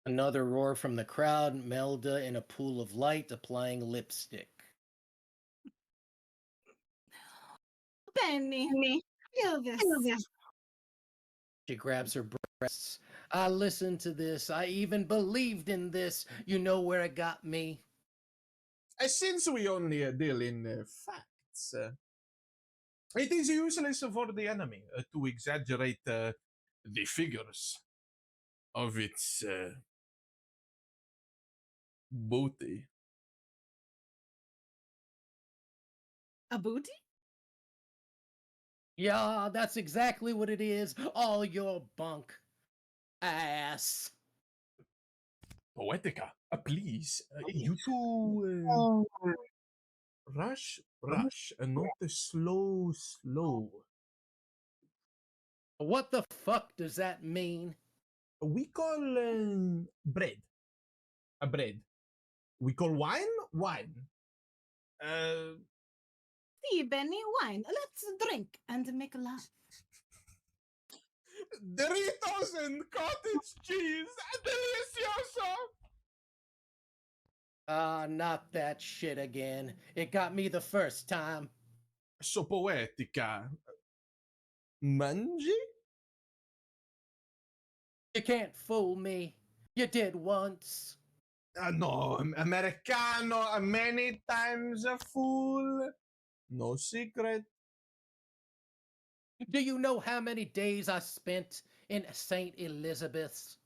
Another roar from the crowd, Melda in a pool of light applying lipstick. Benny, feel this. She grabs her breasts. I listened to this. I even believed in this. You know where it got me? Since we only deal in facts, it is useless for the enemy to exaggerate the figures of its booty. A booty? Yeah, that's exactly what it is. All your bunk. Ass. Poetica, please, you two rush, and not the slow. What the fuck does that mean? We call bread a bread. We call wine. Uh, See, Benny, wine. Let's drink and make love. Doritos and cottage cheese, delicioso. Not that shit again. It got me the first time. So poetica. Mangi? You can't fool me. You did once. No, Americano, many times a fool. No secret. Do you know how many days I spent in St. Elizabeth's?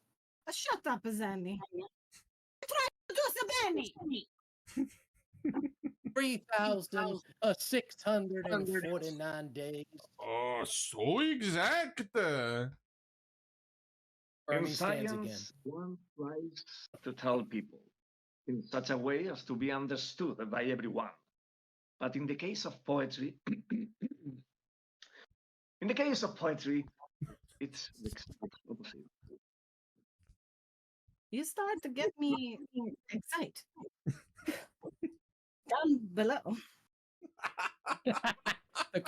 Shut up, Zanny. Try to do some Benny. 3,649 days. Oh, so exact. In Bernie stands again. science, one tries to tell people in such a way as to be understood by everyone. But in the case of poetry, it's the exact opposite. You start to get me excited. Down below. The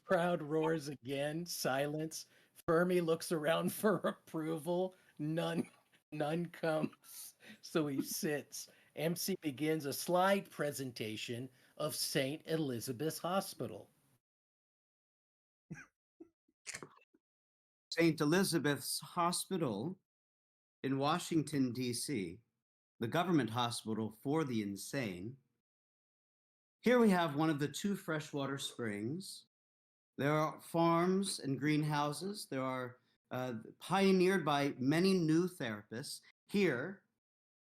crowd roars again. Silence. Fermi looks around for approval. None comes. So he sits. MC begins a slide presentation of St. Elizabeth's Hospital. St. Elizabeth's Hospital in Washington, D.C., the government hospital for the insane. Here we have one of the two freshwater springs. There are farms and greenhouses. There are pioneered by many new therapists. Here,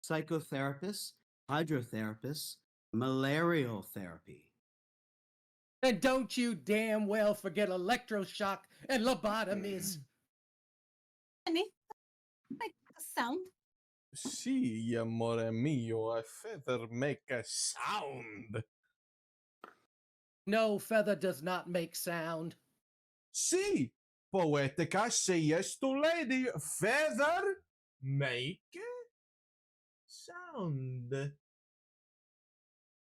psychotherapists, hydrotherapists, malarial therapy. And don't you damn well forget electroshock and lobotomies. Benny, make a sound. Si, amore mio, a feather make a sound. No, feather does not make sound. Si, poetica, say yes to lady. Feather make sound.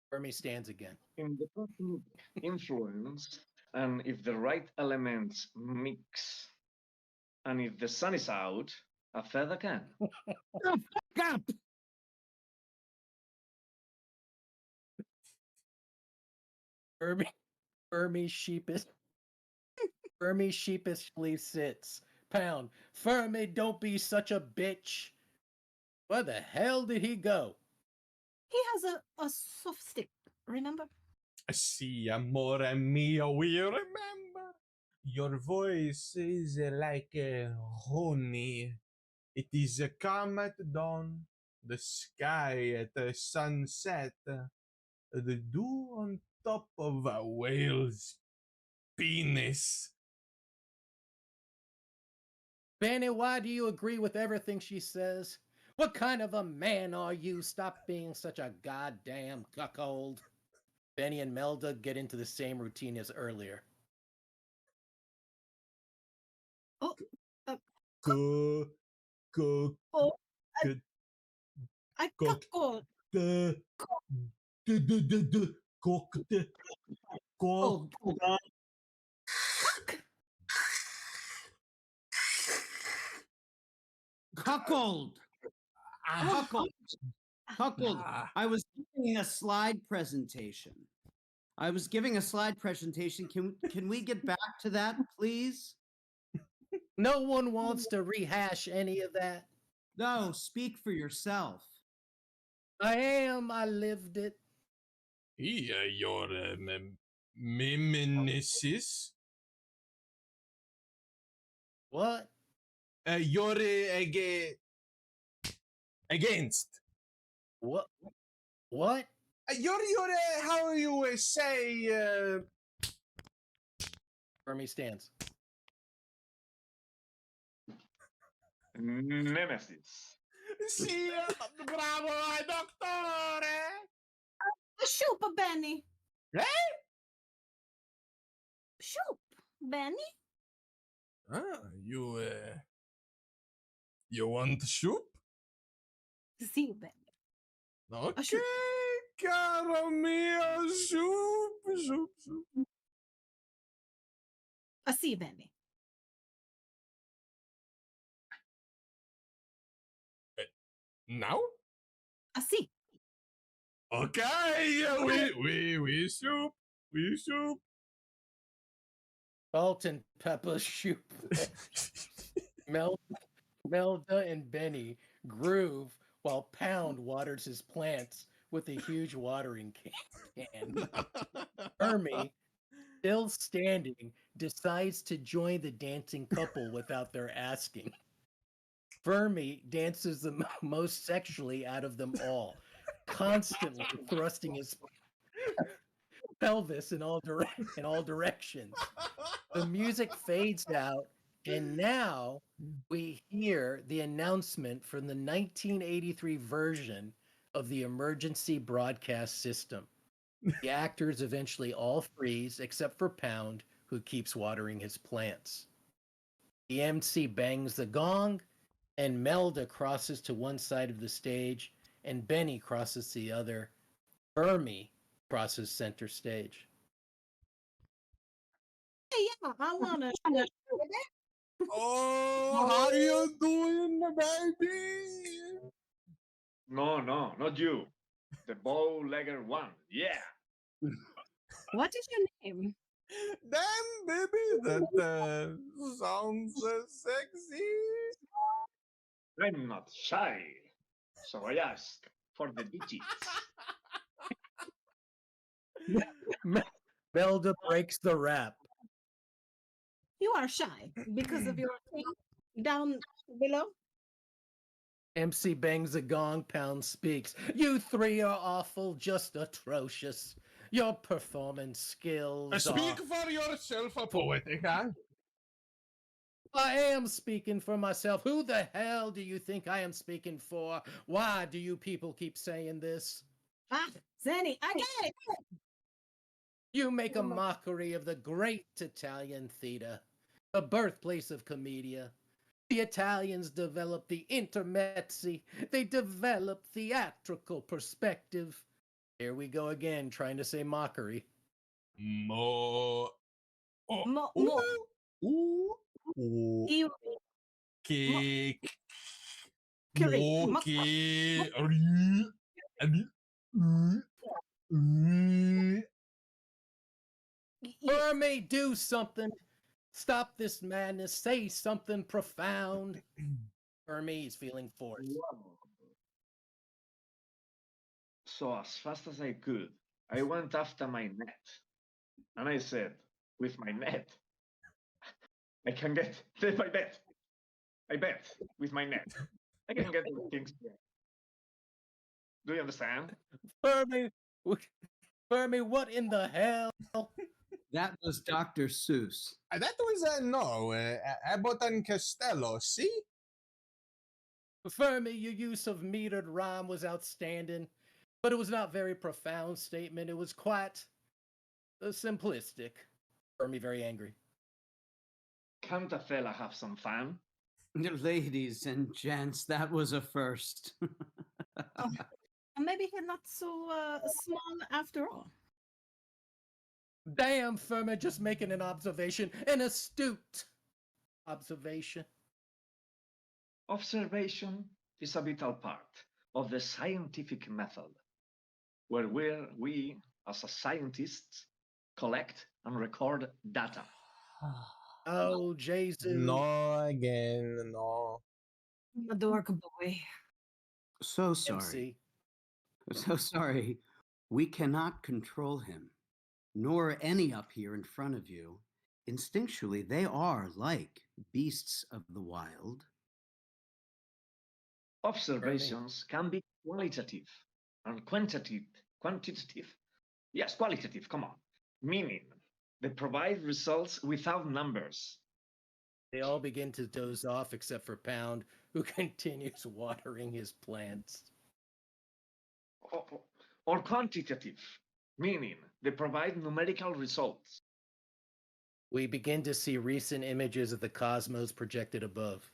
Fermi stands again. In the cosmic influence, and if the right elements mix, and if the sun is out, a feather can. Gap! Fermi sheepishly sits. Pound. Fermi, don't be such a bitch. Where the hell did he go? He has a soft stick, remember? Si, amore mio, we remember. Your voice is like honey. It is calm at dawn, the sky at sunset. the dew on top of a whale's penis. Benny, why do you agree with everything she says? What kind of a man are you? Stop being such a goddamn cuckold. Benny and Melda get into the same routine as earlier. Oh, Go, go, oh, go, I go, cuckold. the, cock, the, cock, Cuckold. Cuckold. Cuckold. Ah. I was giving a slide presentation. Can we get back to that, please? No one wants to rehash any of that. No, speak for yourself. I lived it. Here, your mimesis. What? You're against. What? What? You're how you say Fermi stands. Nemesis. sì, bravo, dottore. Shoop, Benny. Eh? Shoop, Benny. Ah, you want soup? See, Benny. Okay, soup. caro mio, soup. See, Benny. Now? See. Okay, we soup. Salt and pepper soup. Melda and Benny groove while Pound waters his plants with a huge watering can. Fermi, still standing, decides to join the dancing couple without their asking. Fermi dances the most sexually out of them all, constantly thrusting his pelvis in all directions. The music fades out, and now we hear the announcement from the 1983 version of the emergency broadcast system. The actors eventually all freeze except for Pound, who keeps watering his plants. The MC bangs the gong, and Melda crosses to one side of the stage, and Benny crosses to the other. Fermi crosses center stage. Hey, yeah, I wanna. Oh, how you doing, baby? No, not you. The bow-legged one. Yeah. What is your name? Damn, baby, that sounds sexy. I'm not shy. So I asked for the digits. Melda breaks the rap. You are shy because of your thing down below. MC bangs a gong, Pound speaks. You three are awful, just atrocious. Your performance skills Speak are... for yourself, a poetic, huh? I am speaking for myself. Who the hell do you think I am speaking for? Why do you people keep saying this? Ah, Zenny, I get it. You make a mockery of the great Italian theater, the birthplace of commedia. The Italians developed the intermezzi. They developed theatrical perspective. Here we go again, trying to say mockery. Mo. Oh. Mo- Ooh. Ooh. You Cake. Correct. Fermi, do something. Stop this madness. Say something profound. Fermi is feeling forced. So as fast as I could, I went after my net. And I said, with my net, I can get, I bet, with my net, I can get things. Do you understand? Fermi, Fermi, what in the hell? That was Dr. Seuss. That was no Abbott and Costello. See, Fermi, your use of metered rhyme was outstanding, but it was not very profound statement. It was quite simplistic. Fermi very angry. Can't a fella have some fun? Ladies and gents, that was a first. Maybe he's not so small after all. Damn, Fermi, just making an observation, an astute observation. Observation is a vital part of the scientific method, where we as a scientists, collect and record data. Oh, Jesus. no again, no. A dork boy. So sorry. MC. So sorry. We cannot control him, nor any up here in front of you. Instinctually, they are like beasts of the wild. Observations can be qualitative and quantitative. Yes, qualitative, come on. Meaning, they provide results without numbers. They all begin to doze off except for Pound, who continues watering his plants. Or quantitative, meaning they provide numerical results. We begin to see recent images of the cosmos projected above.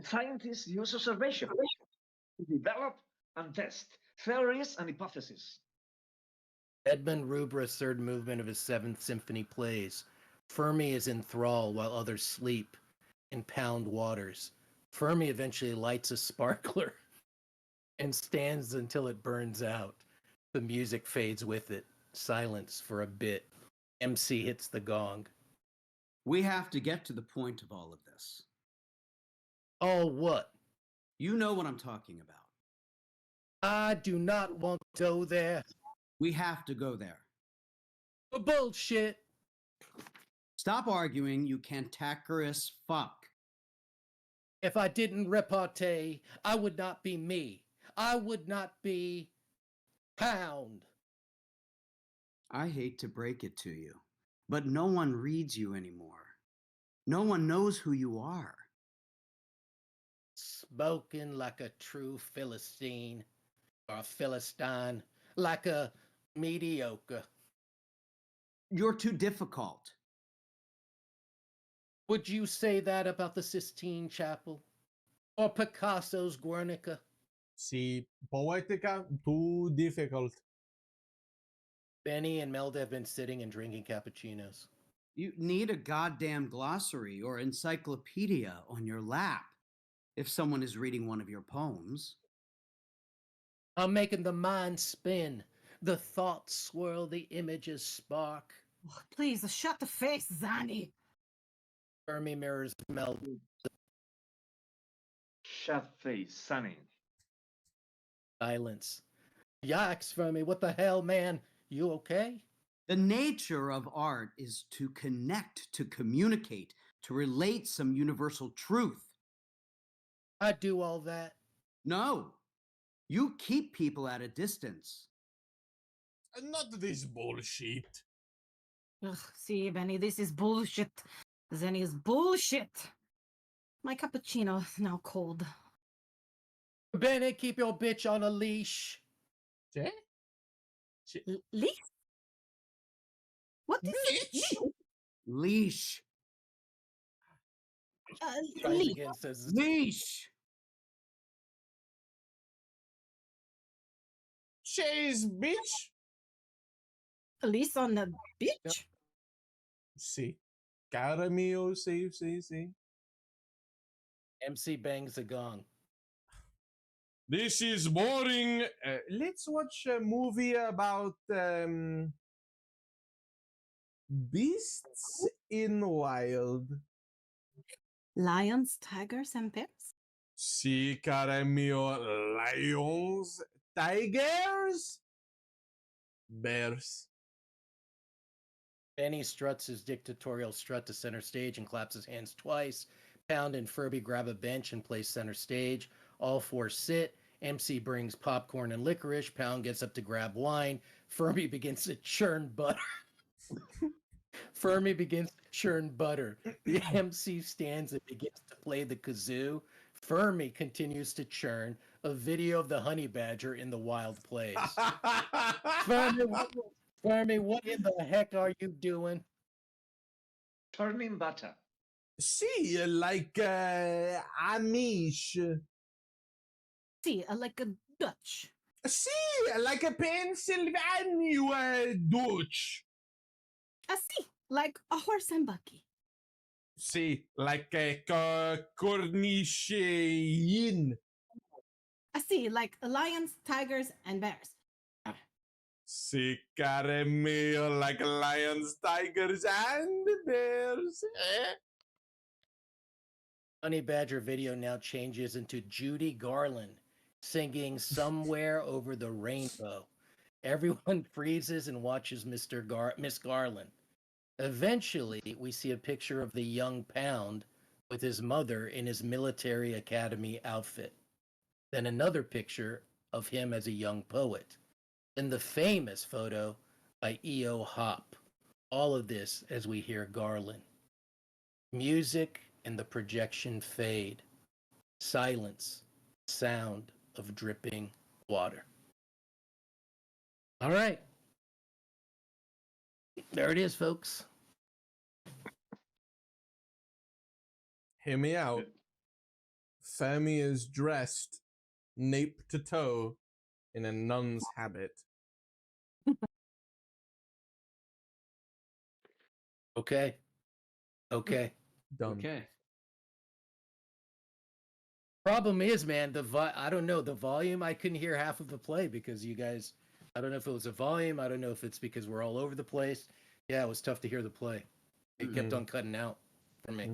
Scientists use observation to develop and test theories and hypotheses. Edmund Rubra's third movement of his Seventh Symphony plays. Fermi is in thrall while others sleep in Pound waters. Fermi eventually lights a sparkler and stands until it burns out. The music fades with it. Silence for a bit. MC hits the gong. We have to get to the point of all of this. Oh, what? You know what I'm talking about. I do not want to go there. We have to go there. Bullshit. Stop arguing, you cantankerous fuck. If I didn't repartee, I would not be me. I would not be Pound. I hate to break it to you, but no one reads you anymore. No one knows who you are. Spoken like a true Philistine, or a Philistine, like a mediocre. You're too difficult. Would you say that about the Sistine Chapel? Or Picasso's Guernica? See, poetica, too difficult. Benny and Melda have been sitting and drinking cappuccinos. You need a goddamn glossary or encyclopedia on your lap if someone is reading one of your poems. I'm making the mind spin, the thoughts swirl, the images spark. Oh, please, shut the face, Zanny. Fermi mirrors Melda. Shut face, Sunny. Silence. Yikes, Fermi, what the hell, man? You okay? The nature of art is to connect, to communicate, to relate some universal truth. I do all that. No, you keep people at a distance. Not this bullshit. Ugh, see, Benny, this is bullshit. Zanny is bullshit. My cappuccino is now cold. Benny, keep your bitch on a leash. Yeah? Leash? What is Leash? Leash. Tries leash? again, says Leash. Chase, bitch. A leash on the beach? Yep. See. Cara mio, see. MC bangs a gong. This is boring. Let's watch a movie about beasts in wild. Lions, tigers, and bears? Si, cara mio, lions, tigers, bears. Benny struts his dictatorial strut to center stage and claps his hands twice. Pound and Furby grab a bench and place center stage. All four sit. MC brings popcorn and licorice. Pound gets up to grab wine. Fermi begins to churn butter. Fermi begins to churn butter. The MC stands and begins to play the kazoo. Fermi continues to churn a video of the honey badger in the wild plays. Fermi, Fermi, what in the heck are you doing? Turning butter. See, like Amish. See, like a Dutch. See, like a Pennsylvania Dutch. See, like a horse and buggy. See, like a Cornishian. See, like lions, tigers, and bears. See, caramel, like lions, tigers, and bears. Honey Badger video now changes into Judy Garland singing Somewhere Over the Rainbow. Everyone freezes and watches Miss Garland. Eventually, we see a picture of the young Pound with his mother in his military academy outfit. Then another picture of him as a young poet. Then the famous photo by E.O. Hop. All of this as we hear Garland. Music and the projection fade. Silence, sound of dripping water. All right. There it is, folks. Hear me out. Fermi is dressed nape to toe in a nun's habit. Okay. Okay. Done. Okay. Problem is, man, I don't know, the volume, I couldn't hear half of the play because you guys, I don't know if it was the volume, I don't know if it's because we're all over the place. Yeah, it was tough to hear the play. It kept on cutting out for me.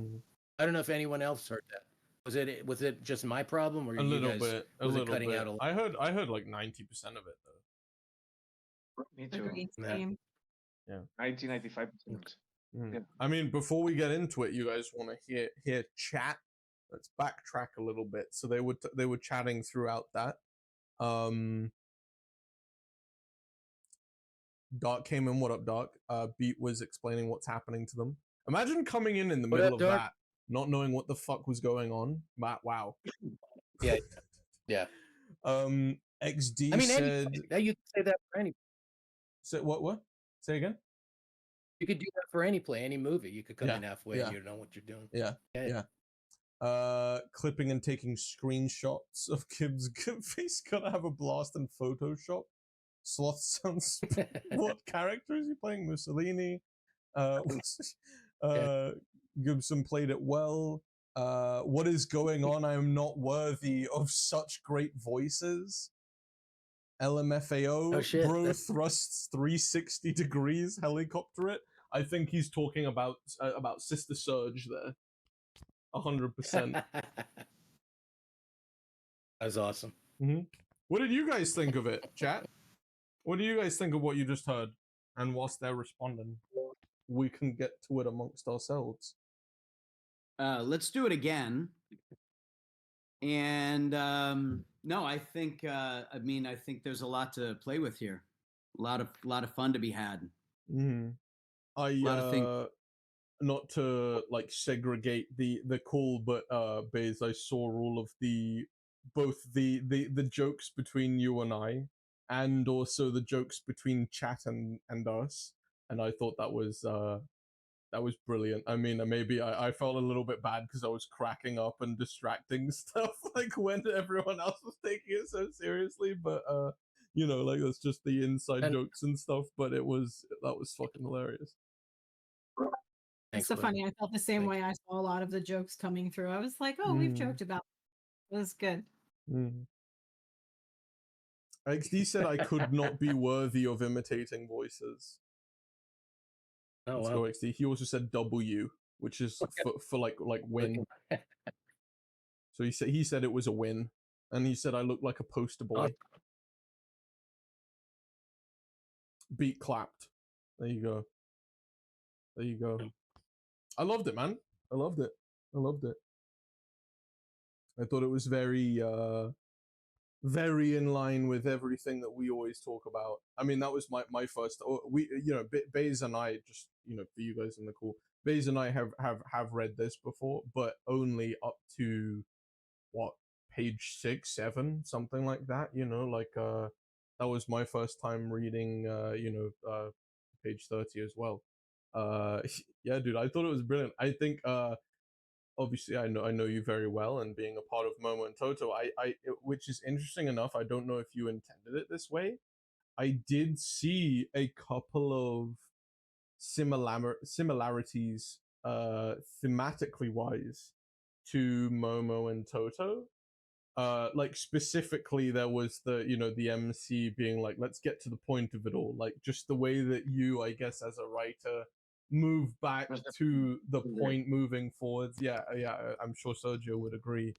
I don't know if anyone else heard that. Was it just my problem, or A you little guys, bit. A was it little cutting bit. out a lot? I heard like 90% of it though. Me too. Agreed. Yeah. Same. 1995%. Yeah. I mean, before we get into it, you guys want to hear chat? Let's backtrack a little bit. So they were chatting throughout that. Dark came in. What up, Dark? Beat was explaining what's happening to them. Imagine coming in the What middle up, of Dark? that, not knowing what the fuck was going on. Wow. Yeah. Yeah. XD I mean, said. you can say that for any. Say what? Say again. You could do that for any play, any movie. You could come Yeah, in halfway and you know what you're doing. Yeah. Clipping and taking screenshots of Kib's face. Gonna have a blast in Photoshop. Sloth sounds. What character is he playing? Mussolini. Gibson played it well. What is going on? I am not worthy of such great voices. LMFAO, Oh, shit. bro thrusts 360 degrees, helicopter it. I think he's talking about Sister Surge there. 100%. That's awesome. What did you guys think of it, chat? What do you guys think of what you just heard? And whilst they're responding, we can get to it amongst ourselves. Let's do it again. And no, I think I think there's a lot to play with here. A lot of fun to be had. Not to like segregate the call, but Baze, I saw all of both the jokes between you and I, and also the jokes between chat and us, and I thought that was brilliant. I mean, maybe I felt a little bit bad because I was cracking up and distracting stuff, like when everyone else was taking it so seriously. But like that's just the inside jokes and stuff. But that was fucking hilarious. It's so funny. I felt the same way. I saw a lot of the jokes coming through. I was like, oh, we've joked about it. It was good. XD said I could not be worthy of imitating voices. Oh, Let's wow. go XD. He also said W, which is for like win. So he said it was a win, and he said I look like a poster boy. Beat clapped. There you go. I loved it, man. I loved it. I thought it was very very in line with everything that we always talk about. I mean, that was my first. We, Baze and I, just for you guys in the call, Baze and I have read this before, but only up to what, page 6, 7, something like that. That was my first time reading. Page 30 as well. Yeah, dude, I thought it was brilliant. I think obviously I know you very well, and being a part of Momo and Toto, which is interesting enough. I don't know if you intended it this way. I did see a couple of similarities thematically wise to Momo and Toto. Like specifically there was the MC being like, let's get to the point of it all, like just the way that you, I guess, as a writer, move back Was the to the yeah. point moving forwards. Yeah, I'm sure Sergio would agree.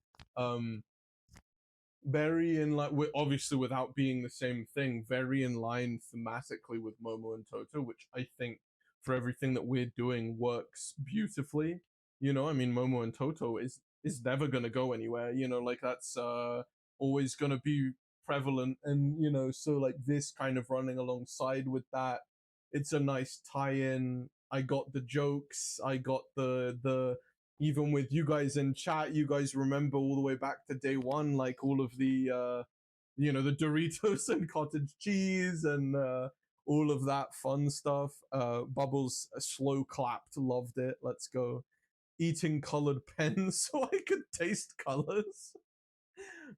Very in line with, obviously without being the same thing, very in line thematically with Momo and Toto, which I think for everything that we're doing works beautifully. I mean, Momo and Toto is never gonna go anywhere. Like that's always gonna be prevalent, and so like this kind of running alongside with that, it's a nice tie-in. I got the jokes. I got the even with you guys in chat, you guys remember all the way back to day one, like all of the the Doritos and cottage cheese and all of that fun stuff. Bubbles slow clapped, loved it. Let's go. Eating colored pens so I could taste colors.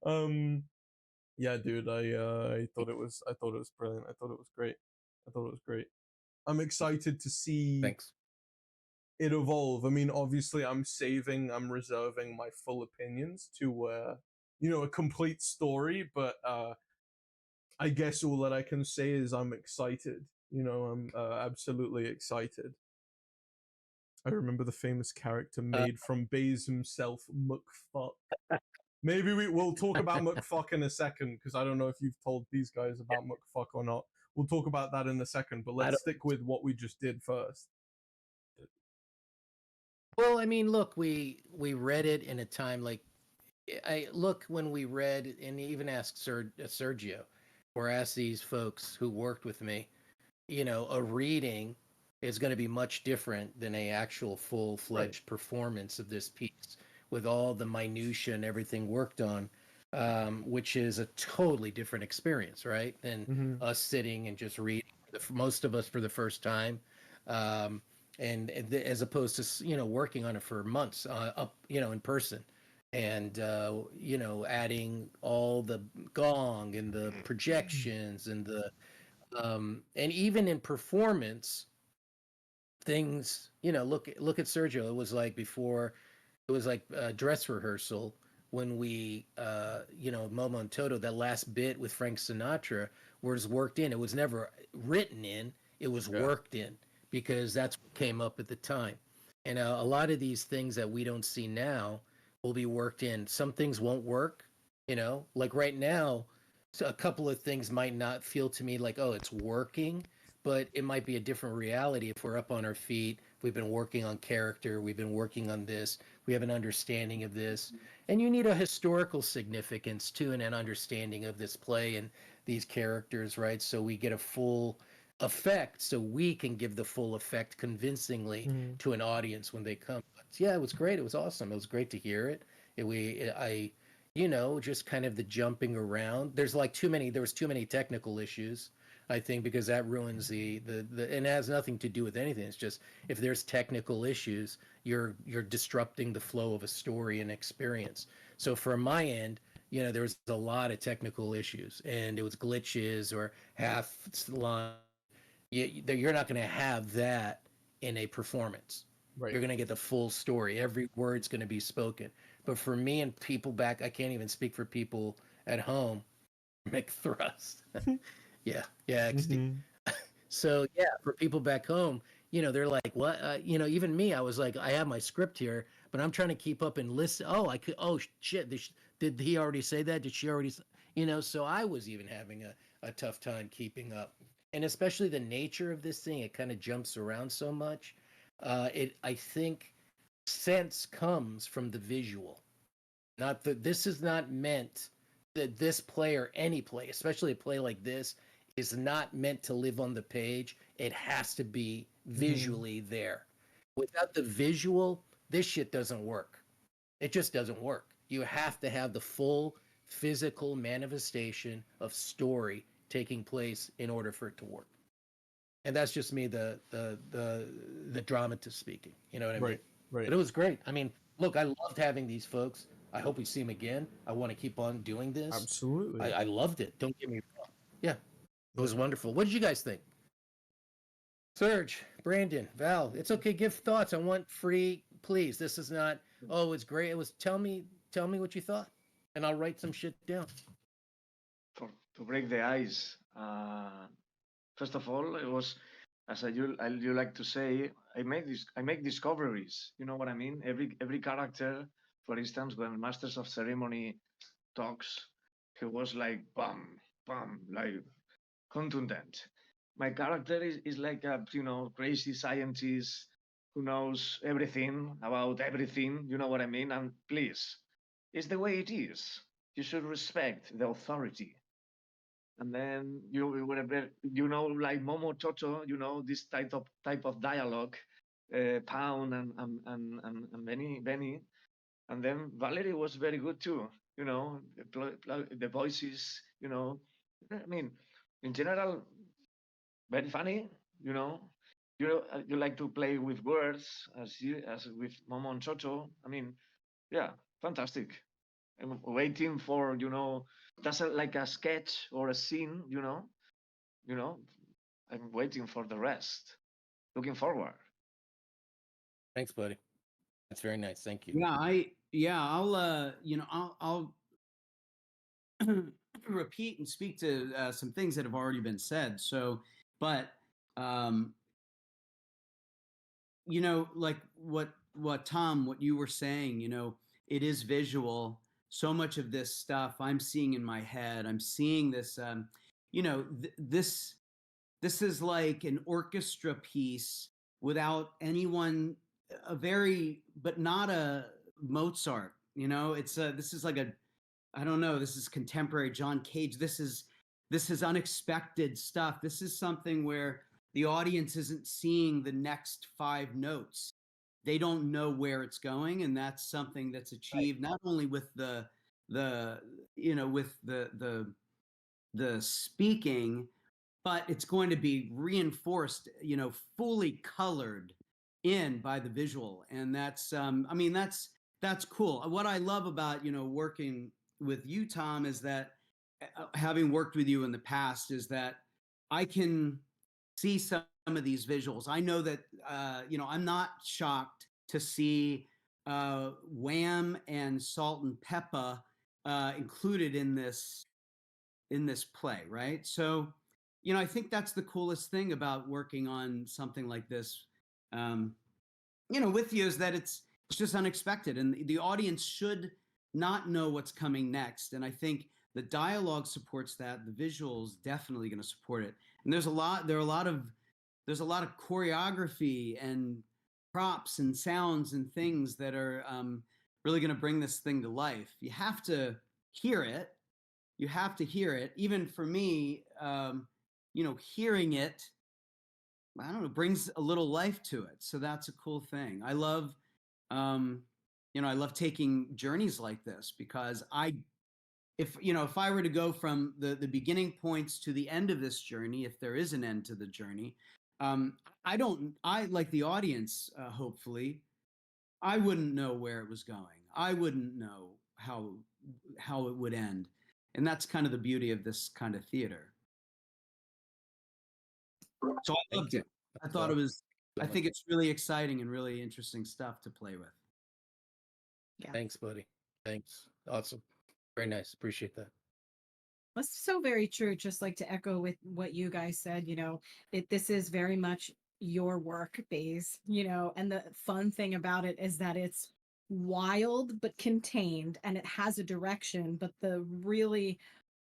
Yeah, dude, I thought it was brilliant. I thought it was great. I'm excited to see Thanks. it evolve. I mean, obviously, I'm reserving my full opinions to a complete story, but I guess all that I can say is I'm excited. I'm absolutely excited. I remember the famous character made from Baze himself, McFuck. Maybe we'll talk about McFuck in a second, because I don't know if you've told these guys about McFuck or not. We'll talk about that in a second, but let's stick with what we just did first. Well, I mean, look, we read it in a time like I look when we read and even asked Sergio or asked these folks who worked with me. A reading is going to be much different than a actual full-fledged performance of this piece with all the minutia and everything worked on, which is a totally different experience, right? Than us sitting and just reading. Most of us for the first time. And as opposed to working on it for months up in person, and adding all the gong and the projections and the and even in performance things, look at Sergio. It was like before, it was like dress rehearsal when we Momo and Toto, that last bit with Frank Sinatra was worked in. It was never written in, it was worked in, because that's what came up at the time. And a lot of these things that we don't see now will be worked in. Some things won't work, like right now. So a couple of things might not feel to me like, oh, it's working, but it might be a different reality if we're up on our feet. We've been working on character. We've been working on this. We have an understanding of this. And you need a historical significance too, and an understanding of this play and these characters, right? So we get a full effect, so we can give the full effect convincingly to an audience when they come. But yeah, it was great. It was awesome. It was great to hear it. Just kind of the jumping around. There was too many technical issues, I think, because that ruins the and it has nothing to do with anything. It's just if there's technical issues, you're disrupting the flow of a story and experience. So from my end, there was a lot of technical issues, and it was glitches or half line. You're not going to have that in a performance. Right. You're going to get the full story. Every word's going to be spoken. But for me and people back, I can't even speak for people at home. McThrust. Yeah, XD. So yeah, for people back home, they're like, what? Even me, I was like, I have my script here, but I'm trying to keep up and listen. Oh, I could. Oh shit! Did he already say that? Did she already? So I was even having a tough time keeping up, and especially the nature of this thing. It kind of jumps around so much. I think sense comes from the visual. Not that this is not meant that this play or any play, especially a play like this, is not meant to live on the page. It has to be visually there. Without the visual, this shit doesn't work. It just doesn't work. You have to have the full physical manifestation of story taking place in order for it to work. And that's just me, the dramatist speaking. You know what I mean? Right. But it was great. I mean, look, I loved having these folks. I hope we see them again. I want to keep on doing this. Absolutely. I loved it. Don't get me wrong. Yeah, it was wonderful. What did you guys think? Serge, Brandon, Val, it's okay. Give thoughts. I want free, please. This is not, oh, it's great. It was, tell me what you thought, and I'll write some shit down. To break the ice, first of all, it was, as you like to say, I make discoveries. You know what I mean? Every character, for instance, when Masters of Ceremony talks, he was like bam, bam, like contundent. My character is like a crazy scientist who knows everything about everything. You know what I mean? And please, it's the way it is. You should respect the authority. And then whatever like Momo Toto, this type of dialogue, Pound and Benny, and then Valerie was very good too. The voices. I mean, in general, very funny. You know, you like to play with words as with Momo and Toto. I mean, yeah, fantastic. I'm waiting for that's like a sketch or a scene. I'm waiting for the rest. Looking forward. Thanks, buddy. That's very nice. Thank you. I'll repeat and speak to some things that have already been said. So, but like what Tom, what you were saying, it is visual. So much of this stuff I'm seeing in my head. I'm seeing this. This is like an orchestra piece without anyone. But not a Mozart. This is like I don't know. This is contemporary John Cage. This is unexpected stuff. This is something where the audience isn't seeing the next 5 notes. They don't know where it's going, and that's something that's achieved not only with the speaking, but it's going to be reinforced, fully colored in by the visual, and that's that's cool. What I love about working with you, Tom, is that having worked with you in the past, is that I can see some of these visuals. I know that I'm not shocked to see Wham and Salt and Peppa included in this play, right? So I think that's the coolest thing about working on something like this with you, is that it's just unexpected, and the audience should not know what's coming next. And I think the dialogue supports that. The visuals definitely going to support it. And there's a lot of choreography and props and sounds and things that are really going to bring this thing to life. You have to hear it. Even for me, hearing it, I don't know, brings a little life to it. So that's a cool thing. I love, I love taking journeys like this, because if I were to go from the beginning points to the end of this journey, if there is an end to the journey, I like the audience, hopefully, I wouldn't know where it was going. I wouldn't know how it would end. And that's kind of the beauty of this kind of theater. So I loved it. I thought it was, I think it's really exciting and really interesting stuff to play with. Yeah. Thanks, buddy. Thanks. Awesome. Very nice. Appreciate that. That's so very true. Just like to echo with what you guys said, this is very much your work, Baze, and the fun thing about it is that it's wild but contained, and it has a direction. But the really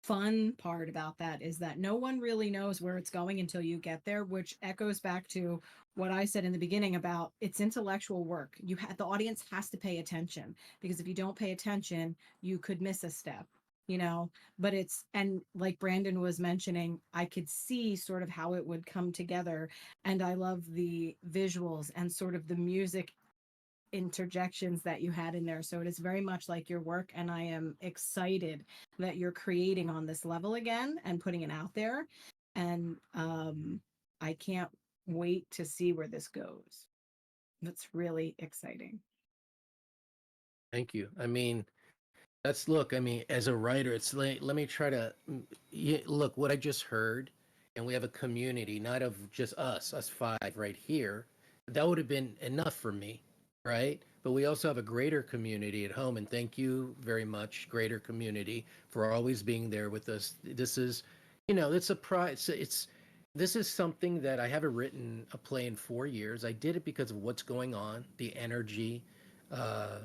fun part about that is that no one really knows where it's going until you get there, which echoes back to what I said in the beginning about it's intellectual work. The audience has to pay attention, because if you don't pay attention, you could miss a step. you know, but it's, and like Brandon was mentioning, I could see sort of how it would come together. And I love the visuals and sort of the music interjections that you had in there. So it is very much like your work. And I am excited that you're creating on this level again and putting it out there. And I can't wait to see where this goes. That's really exciting. Thank you. I mean, look, I mean, as a writer, it's like, let me try to look what I just heard. And we have a community, not of just us five right here. That would have been enough for me, right? But we also have a greater community at home. And thank you very much, greater community, for always being there with us. This is, it's a pride. This is something that I haven't written a play in 4 years. I did it because of what's going on, the energy, uh,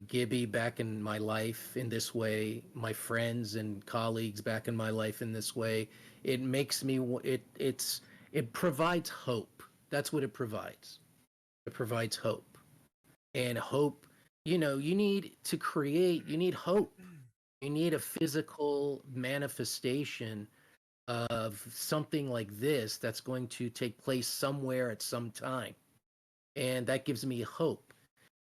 Gibby back in my life in this way, my friends and colleagues back in my life in this way. It makes me it provides hope. That's what it provides. It provides hope. And hope, you need to create, you need hope. You need a physical manifestation of something like this that's going to take place somewhere at some time. And that gives me hope.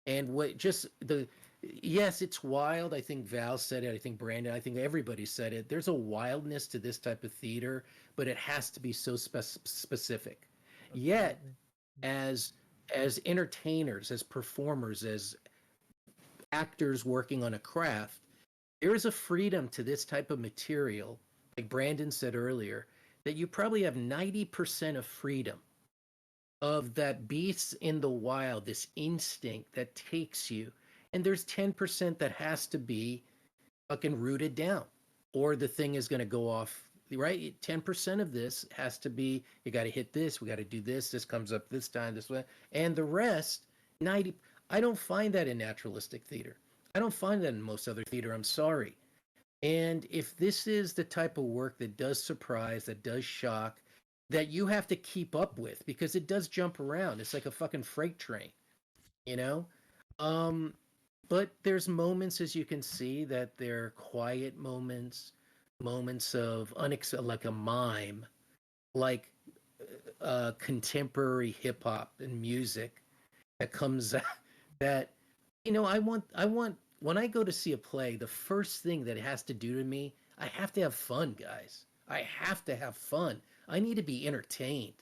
And what just the yes, it's wild. I think Val said it. I think Brandon. I think everybody said it. There's a wildness to this type of theater, but it has to be so specific. Yet, as entertainers, as performers, as actors working on a craft, there is a freedom to this type of material. Like Brandon said earlier, that you probably have 90% of freedom of that beast in the wild, this instinct that takes you. And there's 10% that has to be fucking rooted down, or the thing is going to go off, right? 10% of this has to be, you got to hit this, we got to do this comes up this time, this way. And the rest, 90, I don't find that in naturalistic theater. I don't find that in most other theater. I'm sorry. And if this is the type of work that does surprise, that does shock, that you have to keep up with because it does jump around. It's like a fucking freight train, you know? Um, but there's moments, as you can see, that they're quiet moments, moments of like a mime, like contemporary hip hop and music that comes out that, I want, when I go to see a play, the first thing that it has to do to me, I have to have fun, guys. I have to have fun. I need to be entertained.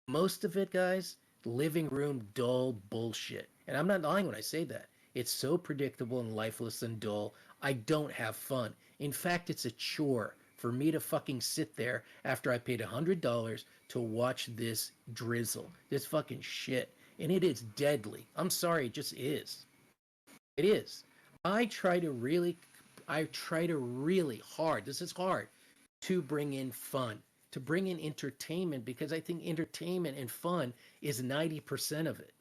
Most of it, guys, living room dull bullshit. And I'm not lying when I say that. It's so predictable and lifeless and dull. I don't have fun. In fact, it's a chore for me to fucking sit there after I paid $100 to watch this drizzle, this fucking shit. And it is deadly. I'm sorry, it just is. It is. I try to really, I try to really hard. This is hard to bring in fun, to bring in entertainment, because I think entertainment and fun is 90% of it.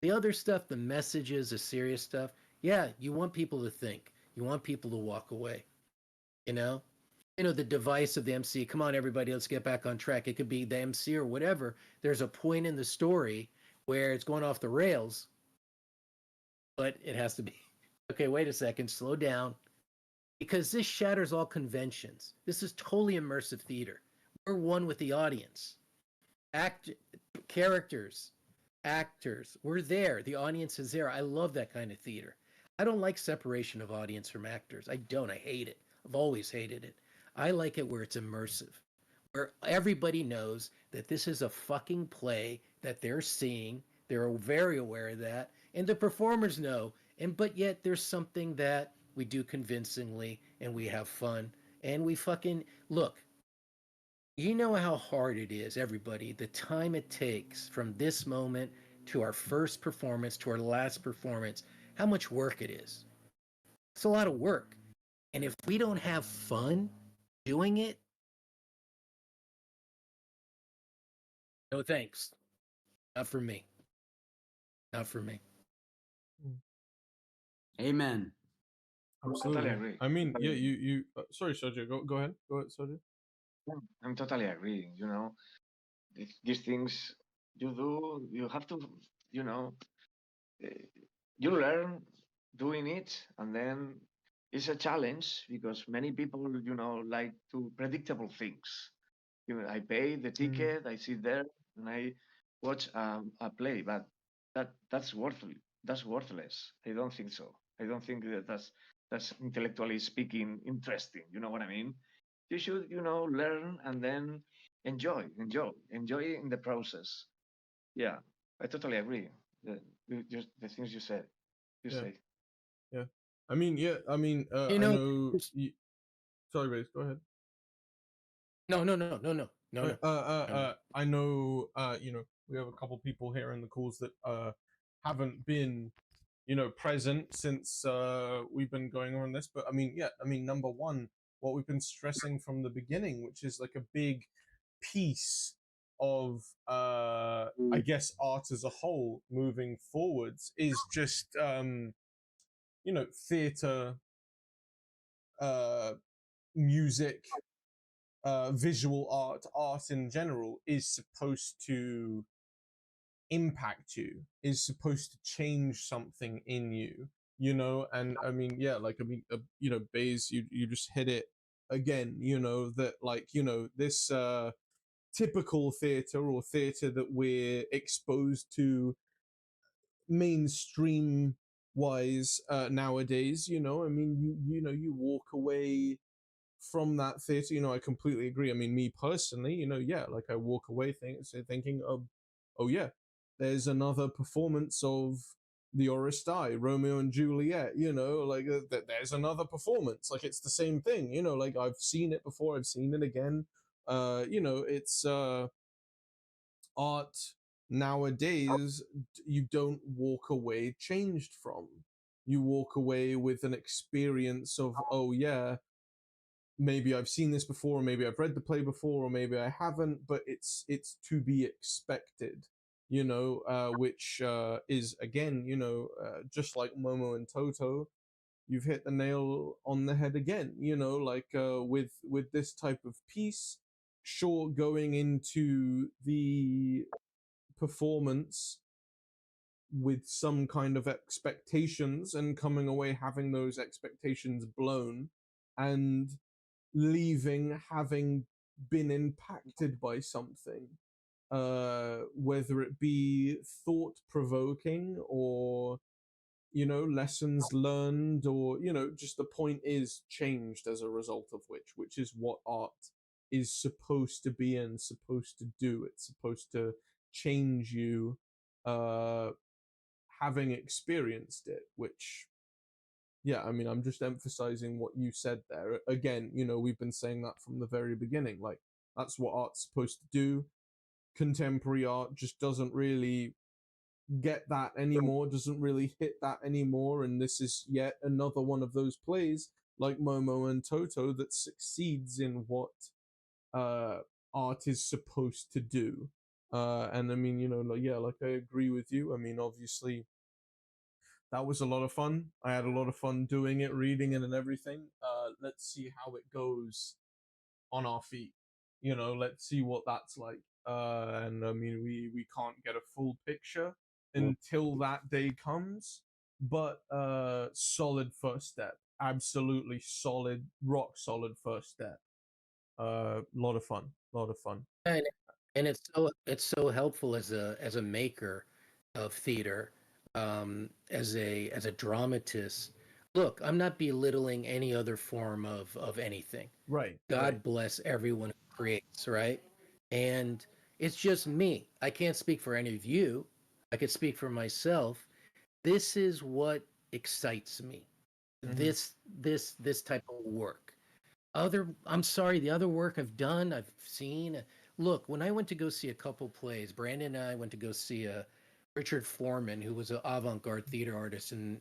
The other stuff, the messages, the serious stuff, yeah, you want people to think. You want people to walk away, you know? The device of the MC, come on, everybody, let's get back on track. It could be the MC or whatever. There's a point in the story where it's going off the rails, but it has to be, okay, wait a second, slow down, because this shatters all conventions. This is totally immersive theater. We're one with the audience. Act characters, actors, we're there. The audience is there. I love that kind of theater. I don't like separation of audience from actors. I don't. I hate it. I've always hated it. I like it where it's immersive, where everybody knows that this is a fucking play that they're seeing. They're very aware of that, and the performers know. And but yet there's something that we do convincingly, and we have fun, and we fucking look. You know how hard it is, everybody, the time it takes from this moment to our first performance to our last performance, how much work it is. It's a lot of work. And if we don't have fun doing it, no thanks. Not for me. Not for me. Amen. Absolutely. Totally agree. I mean, Totally yeah, agree. you. Sorry, Sergio. Go ahead. Go ahead, Sergio. Yeah, I'm totally agree. These things you do, you have to, you know, uh, you learn doing it, and then it's a challenge because many people, like to predictable things. I pay the Mm. ticket, I sit there, and I watch a play, but that's worthless. That's worthless. I don't think so. I don't think that's intellectually speaking interesting. You know what I mean? You should, learn and then enjoy in the process. Yeah, I totally agree. Just the things you said, you Yeah, say. yeah. I mean, yeah. I mean, You I know, know. Sorry, Grace. Go ahead. no. I know. We have a couple people here in the calls that haven't been, present since we've been going on this. But I mean, yeah. I mean, number one, what we've been stressing from the beginning, which is like a big piece of I guess art as a whole moving forwards, is just theater, uh music, visual art in general is supposed to impact you, is supposed to change something in you, and I mean, yeah, like, I mean, Baze, you just hit it again, that, like, this typical theater, or theater that we're exposed to mainstream wise nowadays, I mean, you walk away from that theater, I completely agree. I mean, me personally, yeah, like, I walk away thinking of, oh yeah, there's another performance of the Oresteia, Romeo and Juliet, like, there's another performance. Like, it's the same thing, like, I've seen it before, I've seen it again. It's art nowadays. You don't walk away changed from. You walk away with an experience of, oh yeah, maybe I've seen this before, or maybe I've read the play before, or maybe I haven't, but it's to be expected, which is, again, just like Momo and Toto, you've hit the nail on the head again, like, with this type of piece, sure, going into the performance with some kind of expectations, and coming away having those expectations blown, and leaving having been impacted by something, whether it be thought provoking, or lessons learned, or just the point is changed as a result of which is what art is supposed to be and supposed to do. It's supposed to change you, uh having experienced it, which, yeah, I mean, I'm just emphasizing what you said there. Again, we've been saying that from the very beginning. Like, that's what art's supposed to do. Contemporary art just doesn't really get that anymore, doesn't really hit that anymore. And this is yet another one of those plays, like Momo and Toto, that succeeds in what uh, art is supposed to do. And I mean, like, yeah, like, I agree with you. I mean, obviously, that was a lot of fun. I had a lot of fun doing it, reading it, and everything. Let's see how it goes on our feet. Let's see what that's like. And I mean, we can't get a full picture until that day comes. But solid first step. Absolutely solid, rock solid first step. Lot of fun. Lot of fun. And it's so helpful as a maker of theater, as a dramatist. Look, I'm not belittling any other form of anything. Right. Right. God bless everyone who creates, right? And it's just me. I can't speak for any of you. I could speak for myself. This is what excites me. Mm-hmm. This type of work. I'm sorry, the other work I've done, I've seen. Look, when I went to go see a couple plays, Brandon and I went to go see Richard Foreman, who was an avant-garde theater artist, and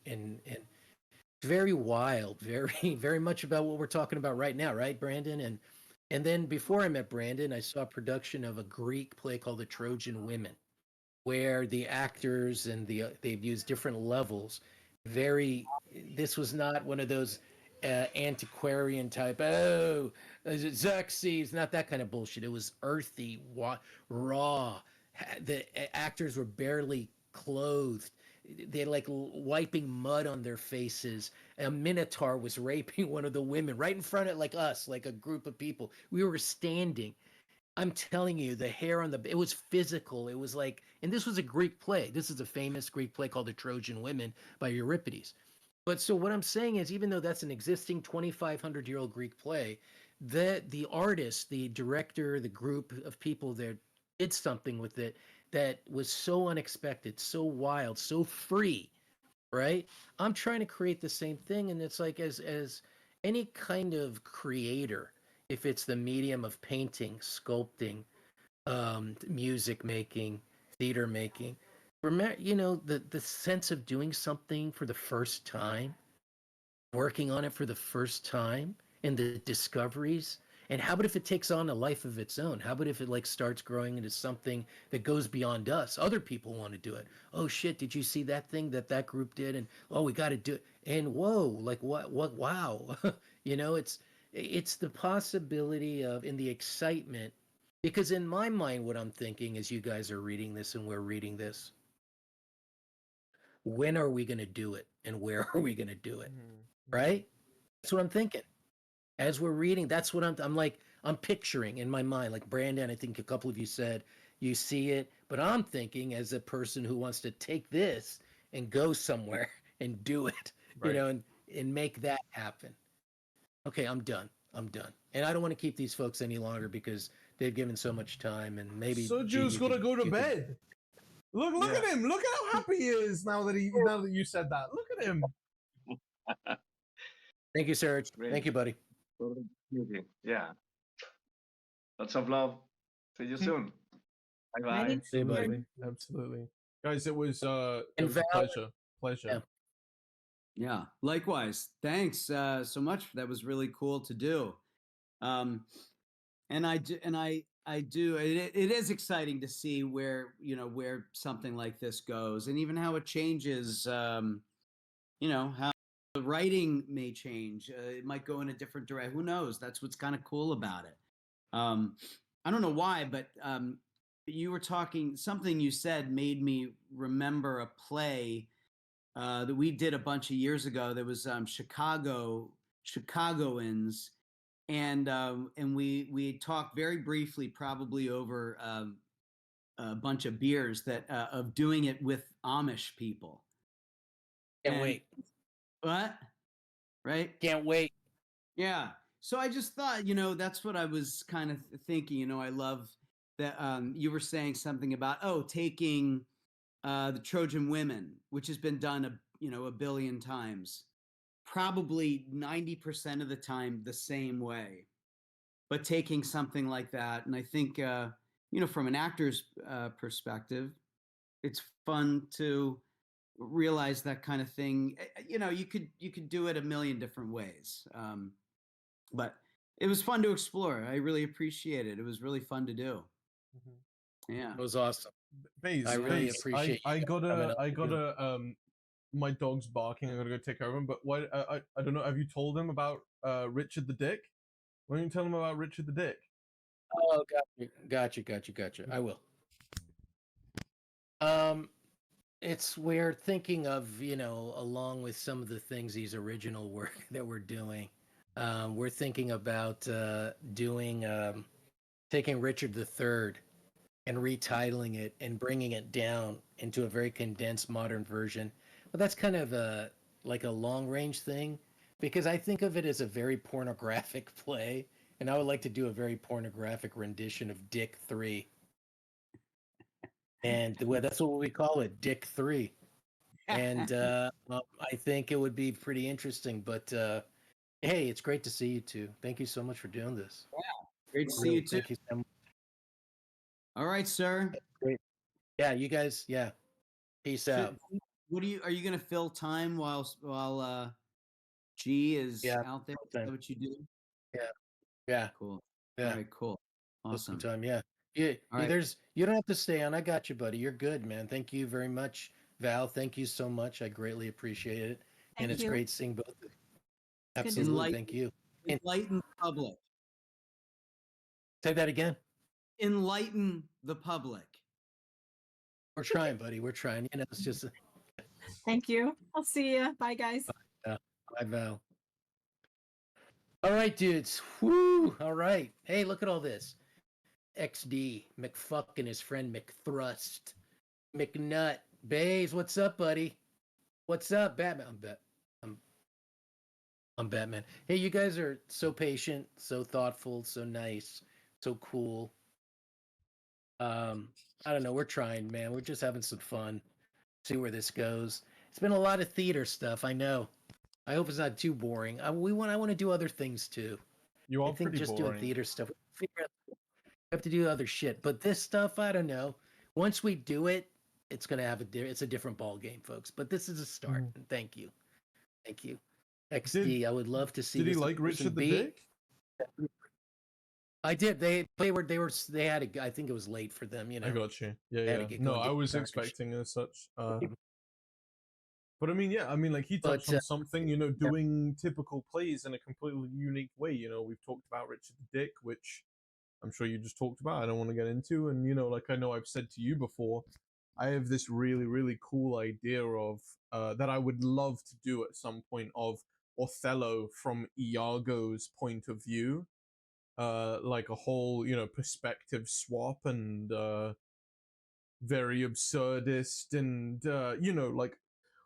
very wild, very very much about what we're talking about right now, right, Brandon? And then before I met Brandon, I saw a production of a Greek play called The Trojan Women, where the actors and they've used different levels. Very, this was not one of those antiquarian type. Oh, Xerxes, not that kind of bullshit. It was earthy, raw. The actors were barely clothed, they like wiping mud on their faces. A minotaur was raping one of the women right in front of like us, like a group of people. We were standing. I'm telling you, the hair on the it was physical. It was like, and this was a Greek play. This is a famous Greek play called The Trojan Women by Euripides. But so what I'm saying is, even though that's an existing 2,500-year-old Greek play, that the artist, the director, the group of people there did something with it that was so unexpected, so wild, so free, right? I'm trying to create the same thing, and it's like as any kind of creator, if it's the medium of painting, sculpting, music making, theater making, remember, the sense of doing something for the first time, working on it for the first time, and the discoveries. And how about if it takes on a life of its own? How about if it like starts growing into something that goes beyond us? Other people want to do it. Oh shit, did you see that thing that group did? And oh, we got to do it. And whoa, like what wow. It's the possibility of in the excitement, because in my mind what I'm thinking as you guys are reading this and we're reading this, when are we going to do it and where are we going to do it? Right? That's what I'm thinking. As we're reading, that's what I'm like, I'm picturing in my mind. Like Brandon, I think a couple of you said you see it, but I'm thinking as a person who wants to take this and go somewhere and do it, Right. and make that happen. Okay, I'm done. I'm done. And I don't want to keep these folks any longer because they've given so much time, and maybe Soju's gonna go to bed. Look Yeah. at him. Look at how happy he is now that you said that. Look at him. Thank you, Serge. Great. Thank you, buddy. Yeah. Lots of love. See you soon. Bye bye. Right. See you, buddy. Absolutely. Guys, it was a Val- pleasure. Yeah. Yeah, likewise. Thanks so much. That was really cool to do. And I do, it is exciting to see where something like this goes, and even how it changes. How the writing may change. It might go in a different direction. Who knows? That's what's kind of cool about it. I don't know why, but you were talking. Something you said made me remember a play that we did a bunch of years ago. There was Chicagoans, and we talked very briefly, probably over a bunch of beers, that of doing it with Amish people. Can't And- wait. What? Right? Can't wait. Yeah. So I just thought, that's what I was kind of thinking. I love that you were saying something about taking the Trojan Women, which has been done a billion times, probably 90% of the time the same way, but taking something like that. And I think from an actor's perspective, it's fun to realize that kind of thing. You could do it a million different ways, but it was fun to explore. I really appreciate it. It was really fun to do. Yeah. It was awesome. Baze, I really Baze, appreciate I you coming gotta up and my dog's barking. I gotta go take care of him. But why? I don't know. Have you told him about Richard the Dick? Why don't you tell him about Richard the Dick? Oh, gotcha. I will. It's we're thinking of, along with some of the these original work that we're doing. We're thinking about doing taking Richard III and retitling it and bringing it down into a very condensed modern version. But that's kind of like a long range thing, because I think of it as a very pornographic play, and I would like to do a very pornographic rendition of Dick 3. And that's what we call it, Dick 3. And I think it would be pretty interesting. But hey, it's great to see you two. Thank you so much for doing this. Great to see you too. Thank you so much. All right, sir. Great. Yeah, you guys. Yeah. Peace out. What are you going to fill time while G is out there? Is that what you do? Yeah. Cool. Yeah. All right, cool. Awesome. Time. Yeah. Yeah. All right. You don't have to stay on. I got you, buddy. You're good, man. Thank you very much, Val. Thank you so much. I greatly appreciate it. And it's great seeing both of you. Absolutely. Thank you. Enlighten the public. Say that again. Enlighten the public. We're trying, buddy. We're trying. It's just Thank you. I'll see you. Bye, guys. I vow. All right, dudes. Woo! All right. Hey, look at all this. XD, McFuck and his friend McThrust, McNut, Bays. What's up, buddy? What's up, Batman? I'm, I'm Batman. Hey, you guys are so patient, so thoughtful, so nice, so cool. I don't know. We're trying, man. We're just having some fun. See where this goes. It's been a lot of theater stuff. I know. I hope it's not too boring. I want to do other things too. You I are think pretty just doing boring. theater stuff, we have to do other shit. But this stuff, I don't know. Once we do it, it's gonna have it's a different ball game, folks. But this is a start. And thank you, thank you, XD. I would love to see. Did he this like in person. Richard the B, Dick? I did. They had a. I think it was late for them. You know. I got you. Yeah, They had to yeah. get No, going, I get was married and shit. expecting as such. But I mean, yeah, I mean, like he touched But on something, you know, doing typical plays in a completely unique way. You know, we've talked about Richard the Dick, which I'm sure you just talked about. I don't want to get into, and you know, like I know I've said to you before, I have this really, really cool idea of that I would love to do at some point of Othello from Iago's point of view, like a whole, you know, perspective swap and very absurdist and you know, like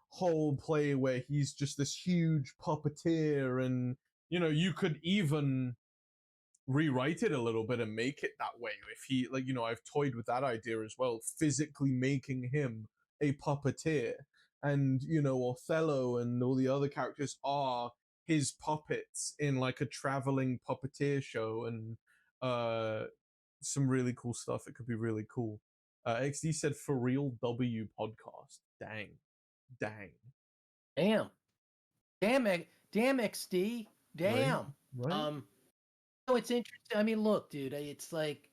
whole play where he's just this huge puppeteer and you know you could even rewrite it a little bit and make it that way if he like you know I've toyed with that idea as well, physically making him a puppeteer and you know Othello and all the other characters are his puppets in like a traveling puppeteer show and some really cool stuff. It could be really cool. XD said for real W podcast. Dang. damn XD, damn. Right. No, it's interesting. I mean, look, dude, it's like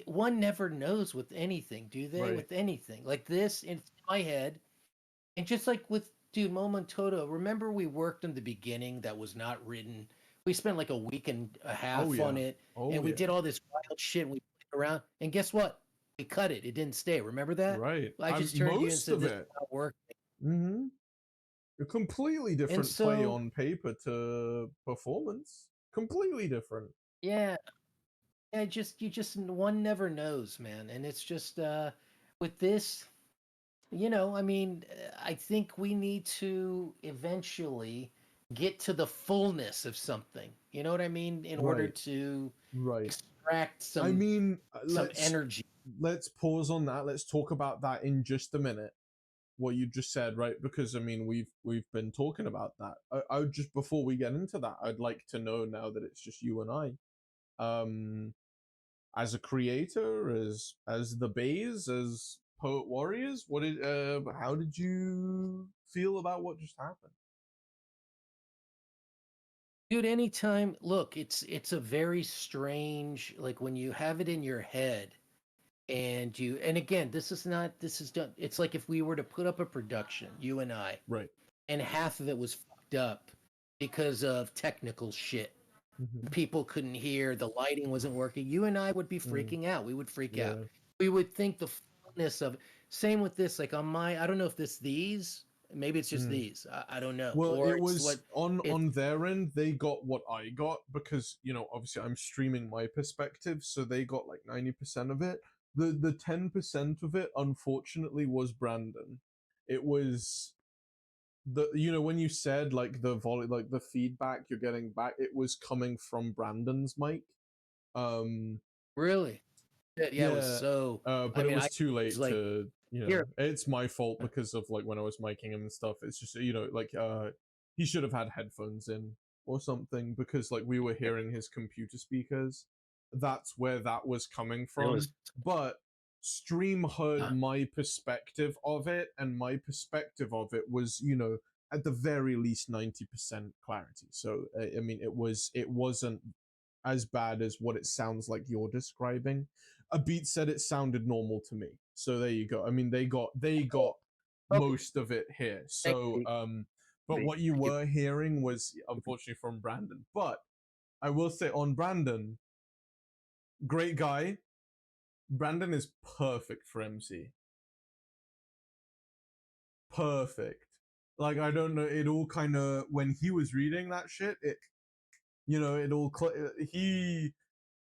one never knows with anything, do they? Right. With anything like this in my head, and just like with dude Momontoto. Remember, we worked in the beginning that was not written. We spent like a week and a half Oh, on yeah. it, Oh, and we yeah. did all this wild shit. And we played around, and guess what? We cut it. It didn't stay. Remember that? Right. I just turned to you and Most said, of "This it. is not working." Mm-hmm. A completely And different play so, on paper to performance. Completely different. yeah, yeah, you just one never knows, man. And it's just with this, you know, I mean, I think we need to eventually get to the fullness of something. You know what I mean? In order Right. to Right. extract I mean, some energy. let's pause on that. Let's talk about that in just a minute. What you just said, right? Because I mean, we've been talking about that. I would just before we get into that, I'd like to know now that it's just you and I, as a creator, as the Bays, as Poet Warriors, how did you feel about what just happened? Dude, anytime, look, it's a very strange, like when you have it in your head and again, this is done, it's like if we were to put up a production, you and I, Right. and half of it was fucked up because of technical shit. Mm-hmm. People couldn't hear, the lighting wasn't working. You and I would be freaking out. We would freak out. Yeah. We would think the fullness of it. Same with this, like on my, I don't know if these, maybe it's just these. I don't know. Well, Or it it's what was on their end. They got what I got because you know, obviously, I'm streaming my perspective, so they got like 90% of it. The 10% of it, unfortunately, was Brandon. It was the you know when you said like the volume, like the feedback you're getting back, it was coming from Brandon's mic. Um, really. Yeah, it was yeah, so. I but it mean, was too was late like, to, you here. know, it's my fault because of like when I was miking him and stuff. It's just, you know, like he should have had headphones in or something because like we were hearing his computer speakers. That's where that was coming It from. was. But Stream heard Uh, my perspective of it, and my perspective of it was, you know, at the very least 90% clarity. So I mean, it wasn't as bad as what it sounds like you're describing. A beat said it sounded normal to me. So there you go. I mean, they got okay. most of it here. Thank So you. but what you Thank you. were hearing was unfortunately from Brandon. But I will say on Brandon, great guy. Brandon is perfect for MC. perfect. Like, I don't know, it all kind of, when he was reading that shit, it all he,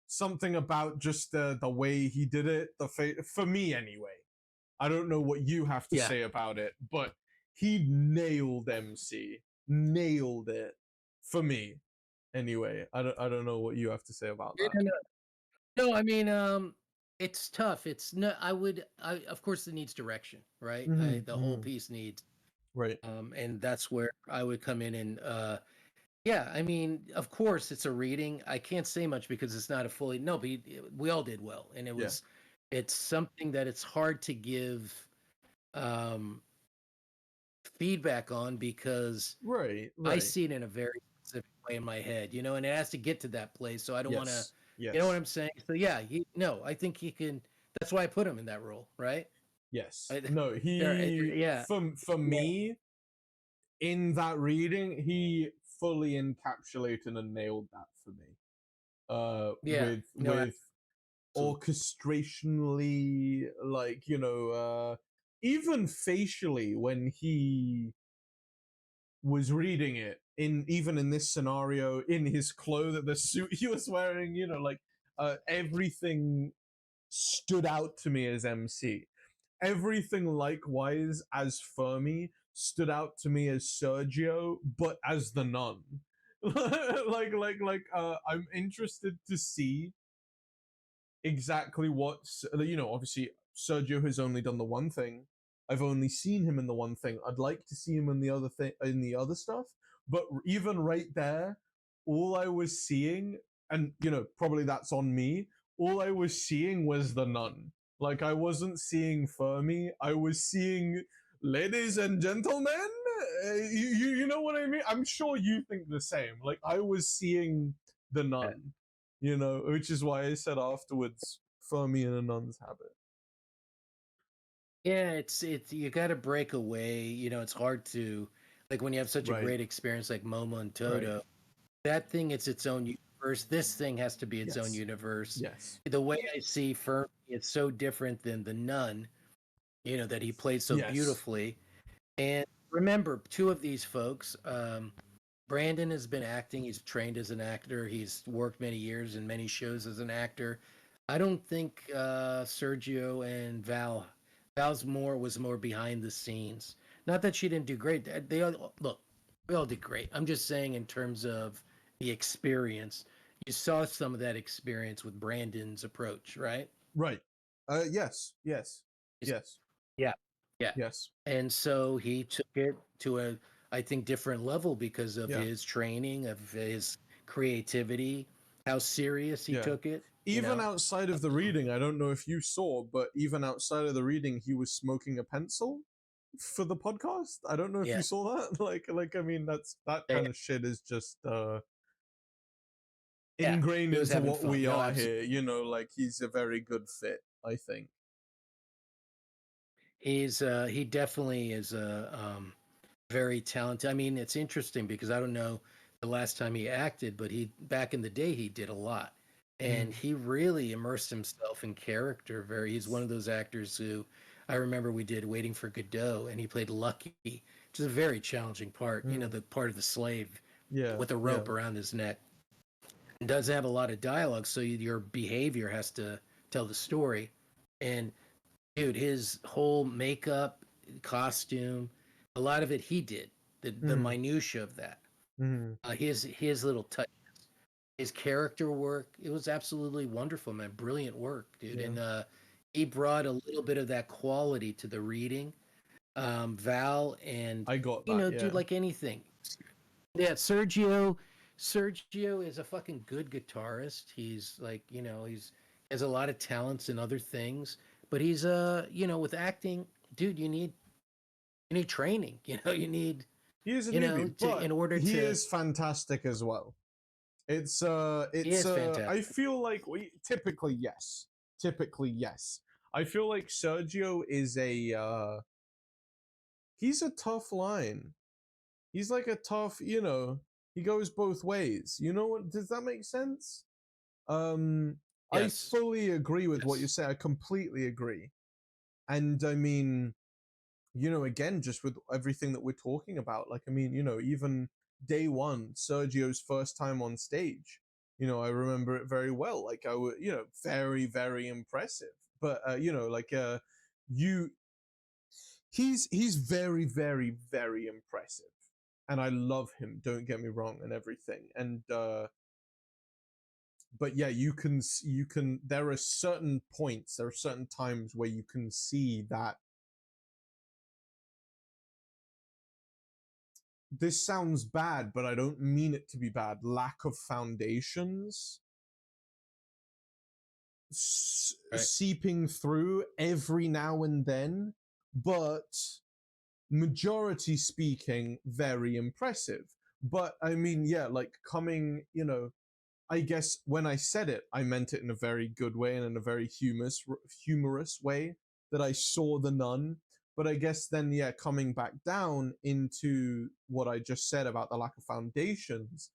something about just the way he did it, for me anyway. I don't know what you have to Yeah. say about it, but he nailed MC, nailed it for me. Anyway, I don't know what you have to say about that. No, I mean, it's tough. It's no, of course, it needs direction, right? The whole piece needs, Right. and that's where I would come in and, yeah, I mean, of course, it's a reading. I can't say much because it's not a fully, no, but we all did well, and it's something that it's hard to give, um, feedback on because Right. I see it in a very specific way in my head, and it has to get to that place. So I don't want to, Yes. Yes. you know what I'm saying? So yeah, no, I think he can. That's why I put him in that role, right? Yes. I- No, he yeah. for me, in that reading, he fully encapsulated and nailed that for me. Yeah. No, With orchestrationally, like, even facially, when he was reading it, even in this scenario, in his clothes, the suit he was wearing, like, everything stood out to me as MC. Everything likewise as Fermi stood out to me as Sergio, but as the nun. I'm interested to see exactly obviously Sergio has only done the one thing. I've only seen him in the one thing. I'd like to see him in the other thing, in the other stuff. But even right there, all I was seeing, and probably that's on me, all I was seeing was the nun. Like, I wasn't seeing Fermi. I was seeing, ladies and gentlemen, you know what I mean? I'm sure you think the same. Like, I was seeing the nun, which is why I said afterwards, Fermi and a nun's habit. yeah, it's you got to break away. It's hard to, like, when you have such a Right. great experience like Momo and Toto. That thing, it's its own universe. This thing has to be its own Yes. universe. Yes. The way I see Fermi, it's so different than the nun, that he played so Yes. beautifully. And remember, two of these folks, Brandon has been acting. He's trained as an actor. He's worked many years in many shows as an actor. I don't think Sergio and Val's was more behind the scenes. Not that she didn't do great. They all look. We all did great. I'm just saying in terms of the experience. You saw some of that experience with Brandon's approach, right? Right. Yes. Yes. Yes. Yeah. Yeah. Yes. And so he took it to a, I think, different level because of his training, of his creativity, how serious he took it. Even outside of the reading, I don't know if you saw, but even outside of the reading, he was smoking a pencil for the podcast. I don't know if you saw that. I mean, that kind of shit is just ingrained into what we are here. Like, he's a very good fit, I think. He definitely is a very talented. I mean, it's interesting because I don't know the last time he acted, but back in the day he did a lot, and he really immersed himself in character. He's one of those actors who I remember we did Waiting for Godot, and he played Lucky, which is a very challenging part. The part of the slave with a rope around his neck. It does have a lot of dialogue, so your behavior has to tell the story. And dude, his whole makeup, costume, a lot of it he did. The minutia of that. His little touches, his character work, it was absolutely wonderful, man. Brilliant work, dude. And he brought a little bit of that quality to the reading. Val and I got that, dude, like anything. Yeah, Sergio is a fucking good guitarist. He's like, has a lot of talents in other things, but he's with acting, dude, you need training. You need he is a newbie, but in order he to is fantastic as well. It's he is fantastic. I feel like typically yes. I feel like Sergio is he's a tough line. He's like a tough, he goes both ways. You know what? Does that make sense? Yes. I fully agree with what you say. I completely agree. And I mean, you know, again, just with everything that we're talking about, like, I mean, you know, even day one, Sergio's first time on stage, you know, I remember it very well. Like, I would, you know, very, very impressive. But, you know, like, you, he's very, very, very impressive. And I love him, don't get me wrong, and everything. And, but yeah, you can, there are certain points, there are certain times where you can see that this sounds bad, but I don't mean it to be bad. Lack of foundations Right. seeping through every now and then, but majority speaking, very impressive. But I mean, yeah, like coming, you know, I guess when I said it, I meant it in a very good way and in a very humorous way that I saw the nun. But I guess then, yeah, coming back down into what I just said about the lack of foundations,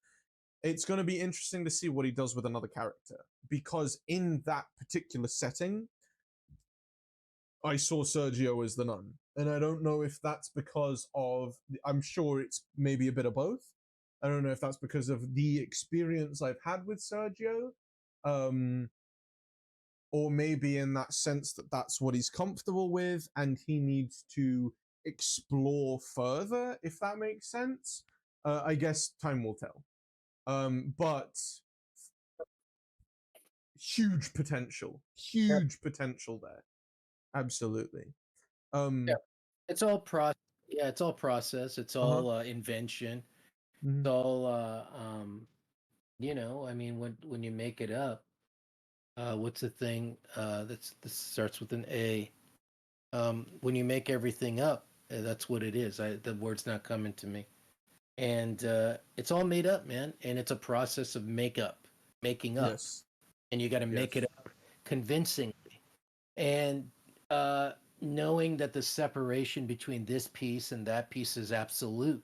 it's going to be interesting to see what he does with another character. Because in that particular setting, I saw Sergio as the nun. And I don't know if that's because of, I'm sure it's maybe a bit of both. I don't know if that's because of the experience I've had with Sergio, um, or maybe in that sense that that's what he's comfortable with and he needs to explore further, if that makes sense. I guess time will tell. But huge potential there. Absolutely. Yeah. It's all process. Yeah, it's all process. It's Uh-huh. all invention. Mhm. It's all you know, I mean, when you make it up, what's the thing that starts with an A? When you make everything up, that's what it is. The word's not coming to me, and it's all made up, man. And it's a process of making up, Yes. and you got to make Yes. it up convincingly, and knowing that the separation between this piece and that piece is absolute.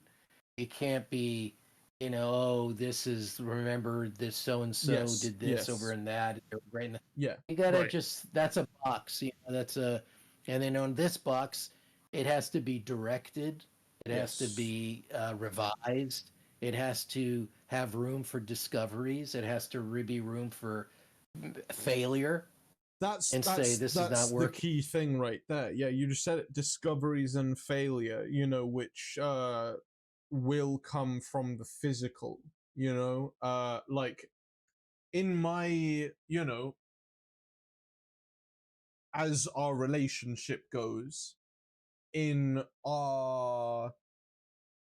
You can't be, you know, oh, this is, remember this so and so Yes. did this over Yes. in that, right? Yeah. You gotta Right. just, that's a box, you know, that's a, and then on this box, it has to be directed, it has to Yes. be revised, it has to have room for discoveries, it has to be room for failure, That's and say that's this is not that's the working. key thing right there. Yeah, you just said it, discoveries and failure, you know, which will come from the physical, you know? Like in my, you know, as our relationship goes, in our,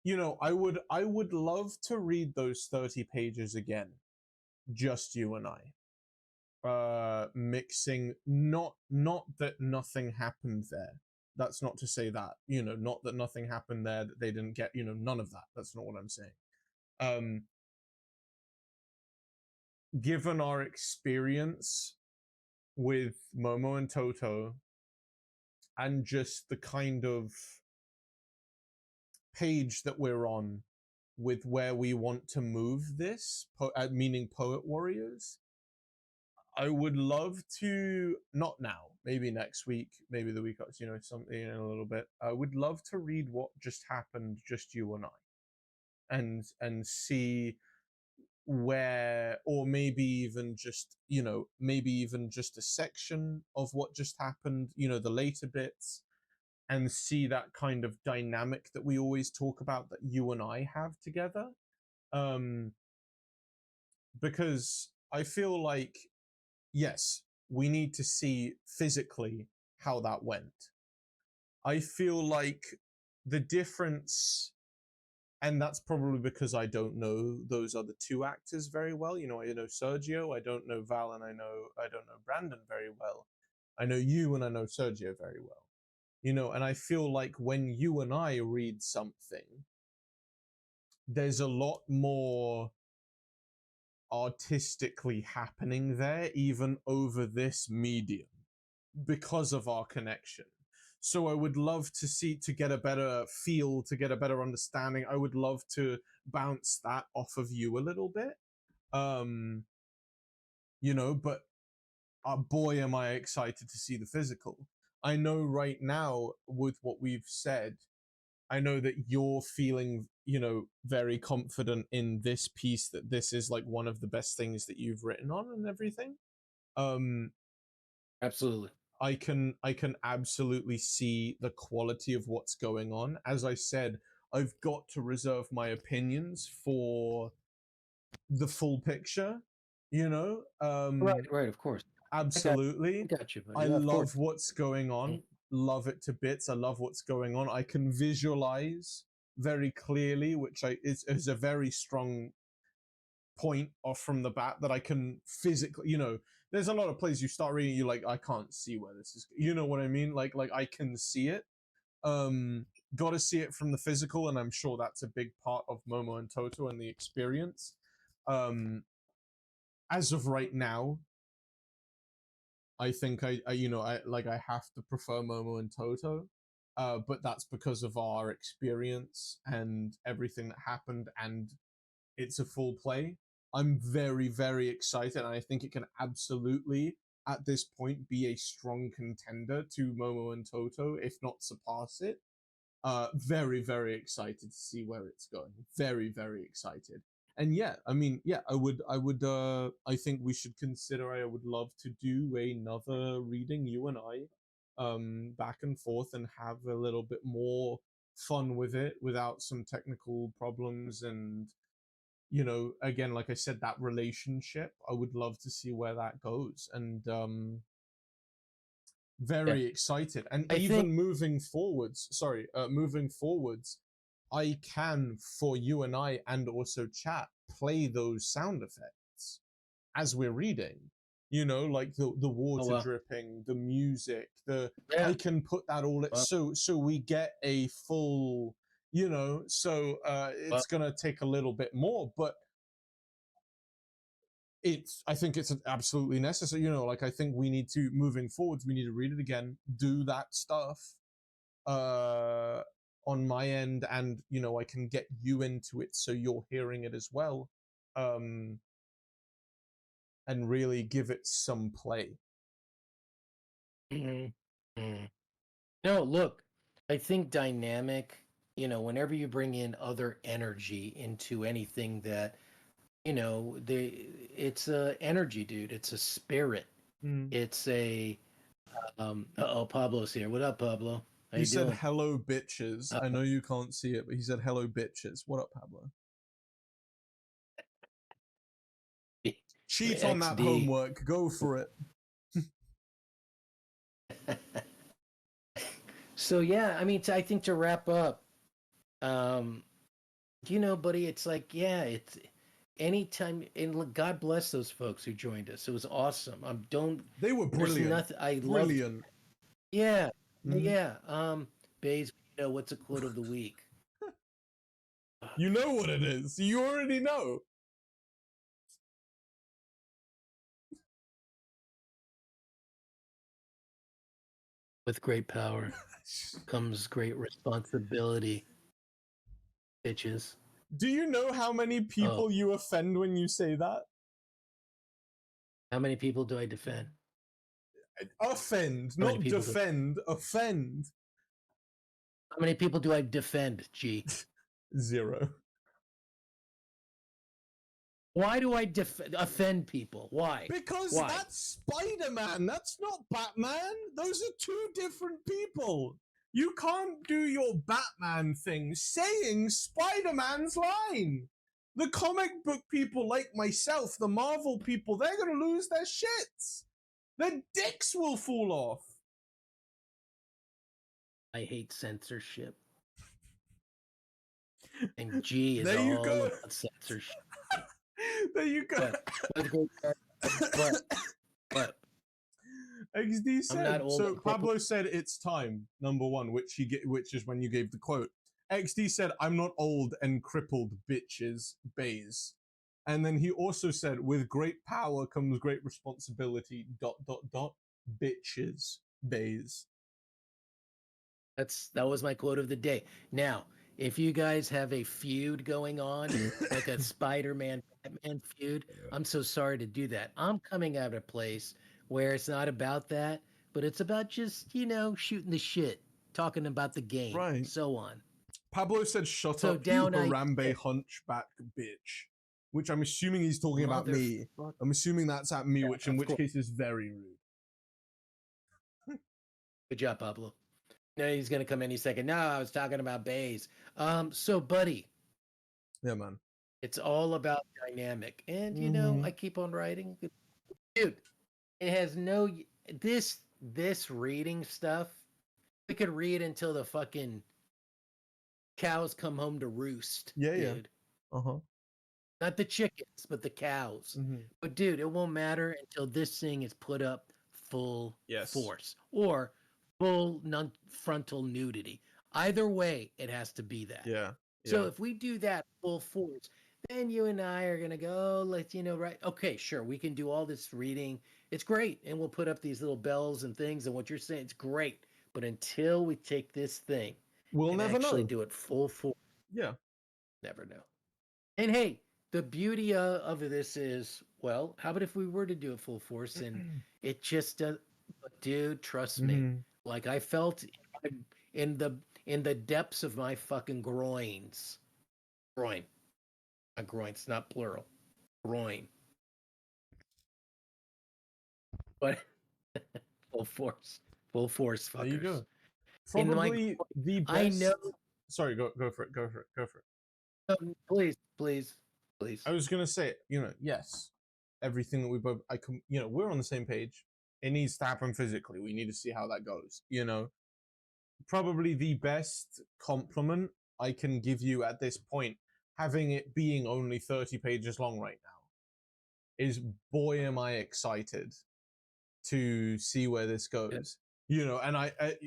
you know, I would love to read those 30 pages again, just you and I. Mixing, not that nothing happened there. That's not to say that, you know, not that nothing happened there that they didn't get, you know, none of that. That's not what I'm saying. Um Given our experience with Momo and Toto and just the kind of page that we're on with where we want to move this, meaning Poet Warriors, I would love to, not now, maybe next week, maybe the week, you know, something in a little bit. I would love to read what just happened, just you and I, and see where, or maybe even just, you know, maybe even just a section of what just happened, you know, the later bits, and see that kind of dynamic that we always talk about that you and I have together. Um, because I feel like, yes, we need to see physically how that went. I feel like the difference, and that's probably because I don't know those other two actors very well. You know, I know Sergio, I don't know Val, and I don't know Brandon very well. I know you and I know Sergio very well. You know, and I feel like when you and I read something, there's a lot more artistically happening there, even over this medium, because of our connection. So I would love to see, to get a better feel, to get a better understanding. I would love to bounce that off of you a little bit. You know, but boy, am I excited to see the physical. I know right now with what we've said, I know that you're feeling, very confident in this piece, that this is like one of the best things that you've written on and everything. Um, Absolutely. I can absolutely see the quality of what's going on. As I said, I've got to reserve my opinions for the full picture, Right, of course. I absolutely. got you, buddy. I Yeah, of course. love what's going on. Love it to bits. I love what's going on. I can visualize very clearly, which is a very strong point off from the bat, that I can physically, there's a lot of plays you start reading, you're like, I can't see where this is. You know what I mean? Like I can see it. Got to see it from the physical, and I'm sure that's a big part of Momo and Toto and the experience. As of right now, I think I have to prefer Momo and Toto, but that's because of our experience and everything that happened, and it's a full play. I'm very, very excited, and I think it can absolutely, at this point, be a strong contender to Momo and Toto, if not surpass it. Very, very excited to see where it's going. Very, very excited. And yeah, I mean, yeah, I think we should consider, I would love to do another reading, you and I, back and forth, and have a little bit more fun with it without some technical problems. And, again, like I said, that relationship, I would love to see where that goes. And, very excited. And I even think moving forwards, I can, for you and I and also chat, play those sound effects as we're reading. Like the water wow. dripping, the music, I Yeah. can put that all Wow. so we get a full, so it's gonna take a little bit more, but I think it's absolutely necessary. Like, I think we need to, moving forwards, we need to read it again, do that stuff on my end, and I can get you into it so you're hearing it as well, and really give it some play. Mhm. Mhm. No, look, I think dynamic, whenever you bring in other energy into anything that, it's a energy, dude. It's a spirit. It's a Pablo's here. What up, Pablo? How He you said doing? hello bitches. I know you can't see it, but he said hello bitches. What up, Pablo? Cheat on that XD. homework. Go for it. So yeah, I mean, I think to wrap up, um, buddy, it's like, yeah, it's anytime, and God bless those folks who joined us. It was awesome. They were There's brilliant. nothing. I loved. Brilliant. Yeah, Mhm. yeah. Bays, what's a quote of the week? You know what it is. You already know. With great power comes great responsibility, bitches. Do you know how many people Oh, you offend when you say that? how many people do I defend? Offend, How many not people do? defend. Offend. How many people do I defend? G. 0. Why do I offend people? Why? Because Why? that's Spider-Man. That's not Batman. Those are two different people. You can't do your Batman thing saying Spider-Man's line. The comic book people like myself, the Marvel people, they're going to lose their shits. Their dicks will fall off. I hate censorship. And G is There you all go. about censorship. There you go. But XD I'm not said. old. So Pablo said it's time. Number one, which is when you gave the quote. XD said, "I'm not old and crippled, bitches, bays." And then he also said, "With great power comes great responsibility. ... Bitches, bays." That was my quote of the day. Now, if you guys have a feud going on, like a Spider-Man Batman feud, I'm so sorry to do that. I'm coming out of a place where it's not about that, but it's about just, shooting the shit, talking about the game, Right. so on. Pablo said, "Shut So up, you down I Harambe sit. hunchback bitch," which I'm assuming he's talking about me. Motherfucker. I'm assuming that's at me, Yeah, which in of which course. case is very rude. Good job, Pablo. No, he's gonna come any second. No, I was talking about Bays. So buddy, Yeah, man. it's all about dynamic. And I keep on writing. Dude, it has no this reading stuff. We could read until the fucking cows come home to roost, Yeah. dude. Uh-huh. Not the chickens, but the cows. Mhm. But dude, it won't matter until this thing is put up full Yes. force or full frontal nudity. Either way, it has to be that. Yeah. So if we do that full force, then you and I are gonna go, right? Okay, sure, we can do all this reading. It's great, and we'll put up these little bells and things, and what you're saying, it's great. But until we take this thing we'll and never actually know. do it full force, Yeah. never know. And hey, the beauty of this is, well, how about if we were to do it full force and it just does? But dude, trust me, Mhm. like I felt in the depths of my fucking groin, not groins, not plural, groin. But full force, fuckers. There you go. In my Probably the best. I know. Sorry, go for it. Go for it. Please. I was gonna say, yes, everything that we both, we're on the same page. It needs to happen physically. We need to see how that goes. Probably the best compliment I can give you at this point, having it being only 30 pages long right now, is boy am I excited to see where this goes. And I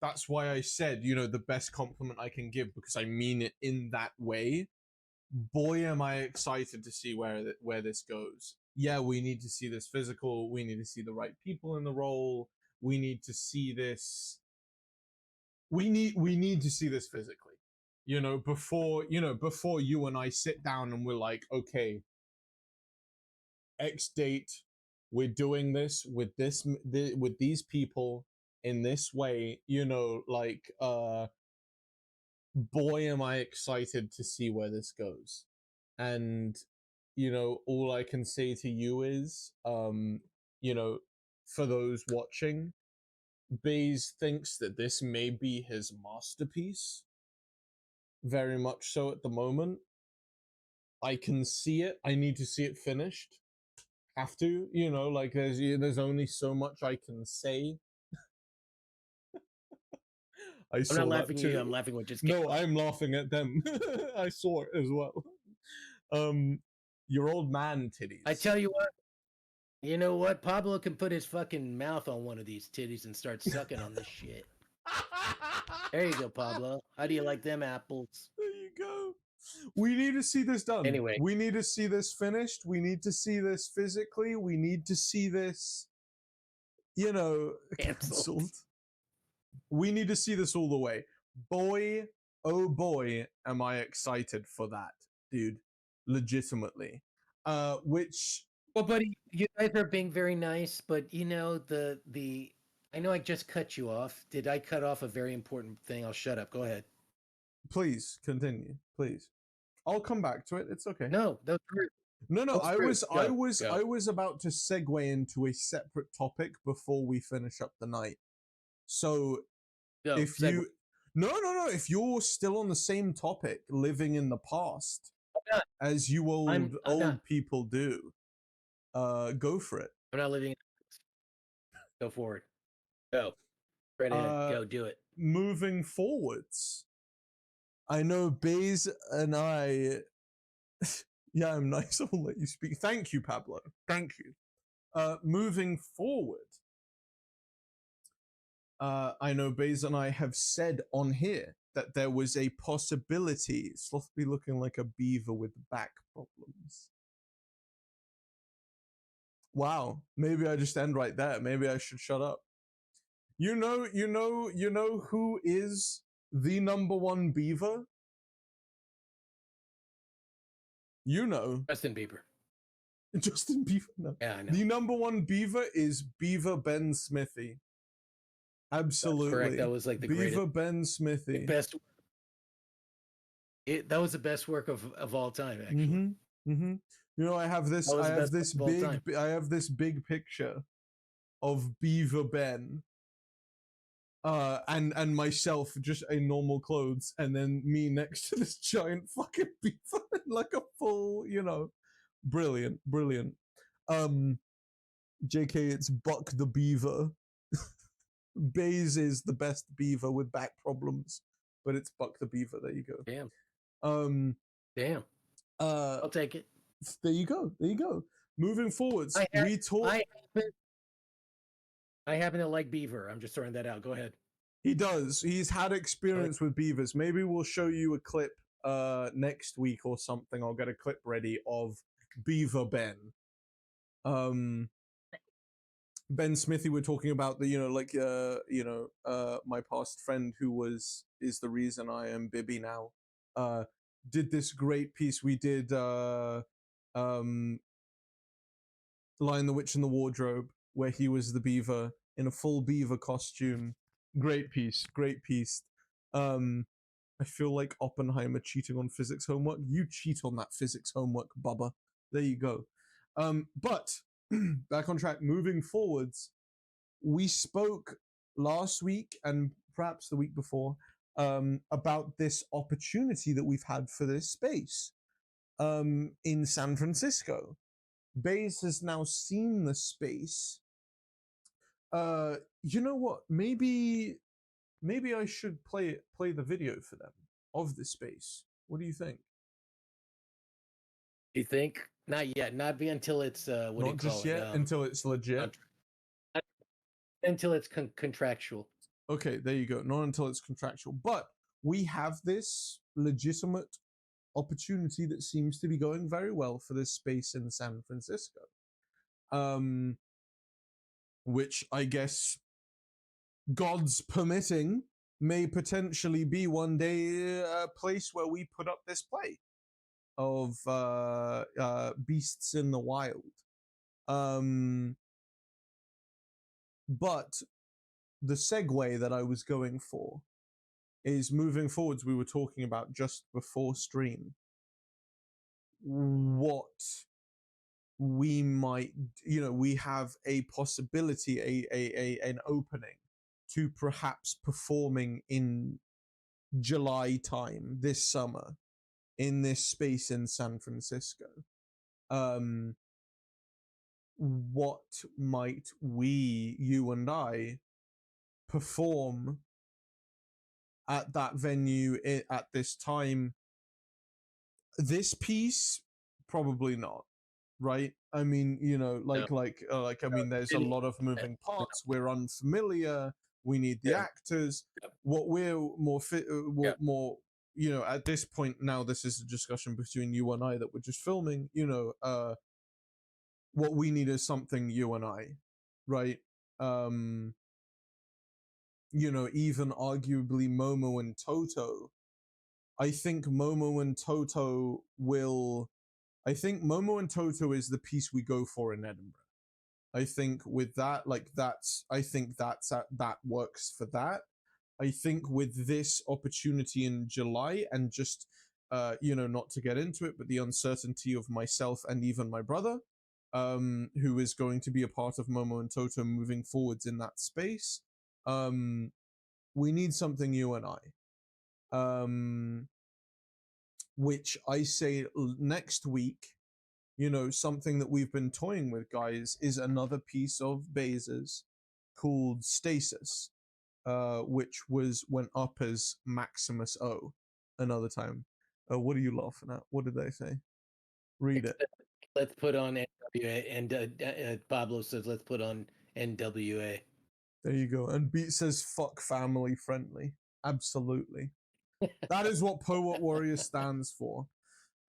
that's why I said, the best compliment I can give, because I mean it in that way. Boy am I excited to see where this goes. Yeah, we need to see this physical, we need to see the right people in the role, we need to see this, we need to see this physically, before you and I sit down and we're like, okay, X date, we're doing this with with these people in this way, boy am I excited to see where this goes. And all I can say to you is, for those watching, Baze thinks that this may be his masterpiece, very much so at the moment. I can see it. I need to see it finished. Have to, there's only so much I can say. I I'm saw not that laughing at too. you. I'm laughing with just. No, I'm laughing at them. I saw it as well. Your old man titties. I tell you what. You know what? Pablo can put his fucking mouth on one of these titties and start sucking on this shit. There you go, Pablo. How do you like them apples? There you go. We need to see this done. Anyway. We need to see this finished. We need to see this physically. We need to see this, canceled. We need to see this all the way. Boy, oh boy, am I excited for that, dude. Legitimately. Which... Well, buddy, you guys are being very nice, but the I know I just cut you off. Did I cut off a very important thing? I'll shut up. Go ahead. Please continue. Please. I'll come back to it. It's okay. No, that's rude. No. I was about to segue into a separate topic before we finish up the night. So if you if you're still on the same topic, living in the past, as you old people do, go for it. I'm not living. Go forward. Go. Right ahead. Go do it. Moving forwards, I know Baze and I. Yeah, I'm nice. I'll let you speak. Thank you, Pablo. Thank you. Moving forward, I know Baze and I have said on here that there was a possibility Sloth be looking like a beaver with back problems. Wow, maybe I just end right there. Maybe I should shut up. You know who is the #1 beaver? Justin Bieber. Justin Bieber. No. Yeah, I know. The number one beaver is Beaver Ben Smithy. Absolutely. Correct. That was like the Beaver greatest, Ben Smithy. best. That was the best work of all time, actually. Mm-hmm. Mm-hmm. You know, I have this big picture of Beaver Ben, and myself just in normal clothes, and then me next to this giant fucking beaver in like a full, brilliant. JK, it's Buck the Beaver. Baze is the best beaver with back problems, but it's Buck the Beaver. There you go. Damn. Damn. I'll take it. There you go. Moving forwards, I happen to like beaver. I'm just throwing that out. Go ahead. He does. He's had experience with beavers. Maybe we'll show you a clip next week or something. I'll get a clip ready of Beaver Ben. Ben Smithy, we're talking about the my past friend who is the reason I am Bibby now. Did this great piece. We did Lion the Witch in the Wardrobe, where he was the beaver in a full beaver costume. Great piece. I feel like Oppenheimer cheating on physics homework. You cheat on that physics homework, Bubba. There you go. But back on track. Moving forwards, we spoke last week and perhaps the week before about this opportunity that we've had for this space in San Francisco. Baze has now seen the space. You know what? Maybe I should play the video for them of the space. What do you think? You think? Not yet. Not be until it's Not just yet, until it's legit. Until it's contractual. Okay, there you go. Not until it's contractual. But we have this legitimate opportunity that seems to be going very well for this space in San Francisco. Which I guess, God's permitting, may potentially be one day a place where we put up this play of Beasts in the Wild. But the segue that I was going for is, moving forwards, we were talking about just before stream what we might, we have a possibility, an opening to perhaps performing in July time this summer in this space in San Francisco. What might we, you and I, perform at that venue at this time? This piece, probably not, right? I mean, I mean, there's a lot of moving parts. We're unfamiliar. We need the actors. What we're more at this point now, this is a discussion between you and I that we're just filming. What we need is something you and I, right? Even arguably Momo and Toto. I think Momo and Toto is the piece we go for in Edinburgh. I think with that, that works for that. I think with this opportunity in July, and just not to get into it, but the uncertainty of myself and even my brother, who is going to be a part of Momo and Toto moving forwards in that space, we need something you and I. Which I say next week, something that we've been toying with, guys, is another piece of Baze's called Stasis, which went up as Maximus O another time. What are you laughing at? What did they say? Read it. Let's put on NWA, and Pablo says, let's put on NWA. There you go. And Beat says, fuck family friendly. Absolutely. That is what Poet Warrior stands for.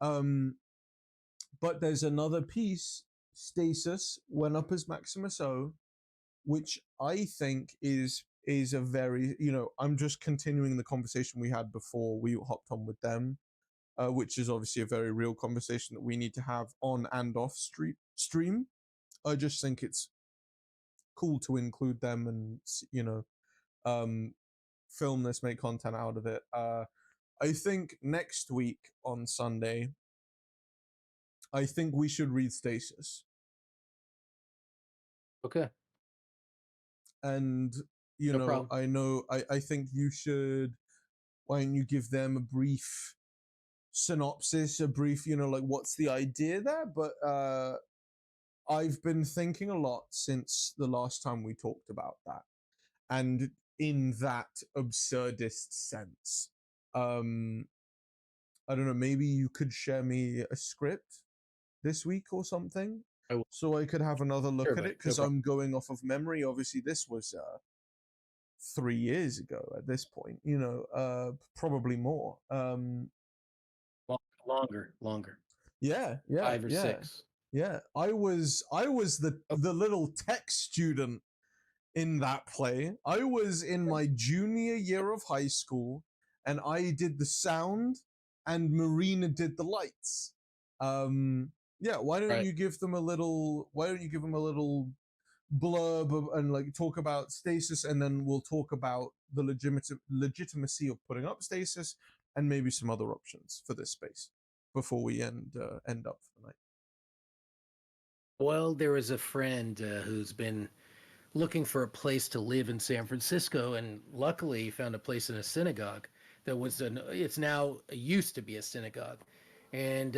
But there's another piece, Stasis, went up as Maximus O, which I think is a very, I'm just continuing the conversation we had before we hopped on with them, which is obviously a very real conversation that we need to have on and off stream. I just think it's cool to include them and, you know, film this, make content out of it. I think next week on Sunday, I think we should read Stasis. Okay. And, you No know, problem. I think you should, why don't you give them a brief synopsis, a brief, you know, like what's the idea there? But I've been thinking a lot since the last time we talked about that. And in that absurdist sense, I don't know, maybe you could share me a script this week or something, I will. so I could have another look Sure, at buddy. it, No because problem. I'm going off of memory. Obviously, this was 3 years ago at this point, you know, probably more. Longer. Yeah, 5 or 6. yeah. I was Oh, the little tech student in that play. I was in my junior year of high school, and I did the sound, and Marina did the lights. Yeah, why don't right. you give them a little? Why don't you give them a little blurb and like talk about Stasis, and then we'll talk about the legitimacy of putting up Stasis, and maybe some other options for this space before we end up for the night. Well, there was a friend who's been looking for a place to live in San Francisco, and luckily he found a place in a synagogue that was it's now it used to be a synagogue, and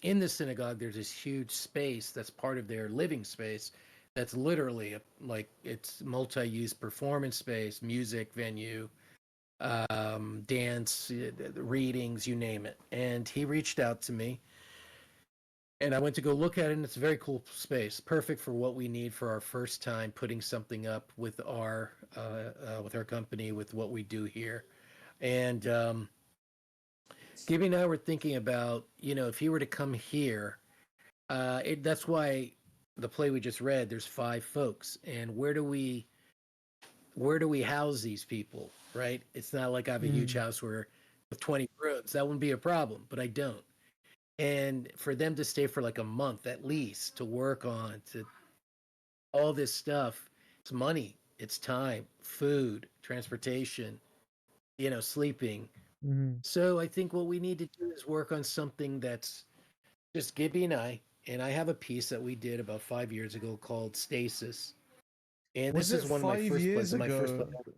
in the synagogue there's this huge space that's part of their living space that's literally like it's multi-use performance space, music venue, dance, readings, you name it. And he reached out to me, and I went to go look at it, and it's a very cool space, perfect for what we need for our first time putting something up with our company, with what we do here. And Gibby and I were thinking about, you know, if he were to come here, that's why the play we just read, there's 5 folks, and where do we house these people, right? It's not like I have a huge house where with 20 rooms, that wouldn't be a problem, but I don't. And for them to stay for like a month at least to work on to all this stuff, it's money, it's time, food, transportation, you know, sleeping. Mm-hmm. So I think what we need to do is work on something that's just Gibby and I. And I have a piece that we did about 5 years ago called Stasis. And Was this it is one of my 5 first plays. years My first play ago? ever.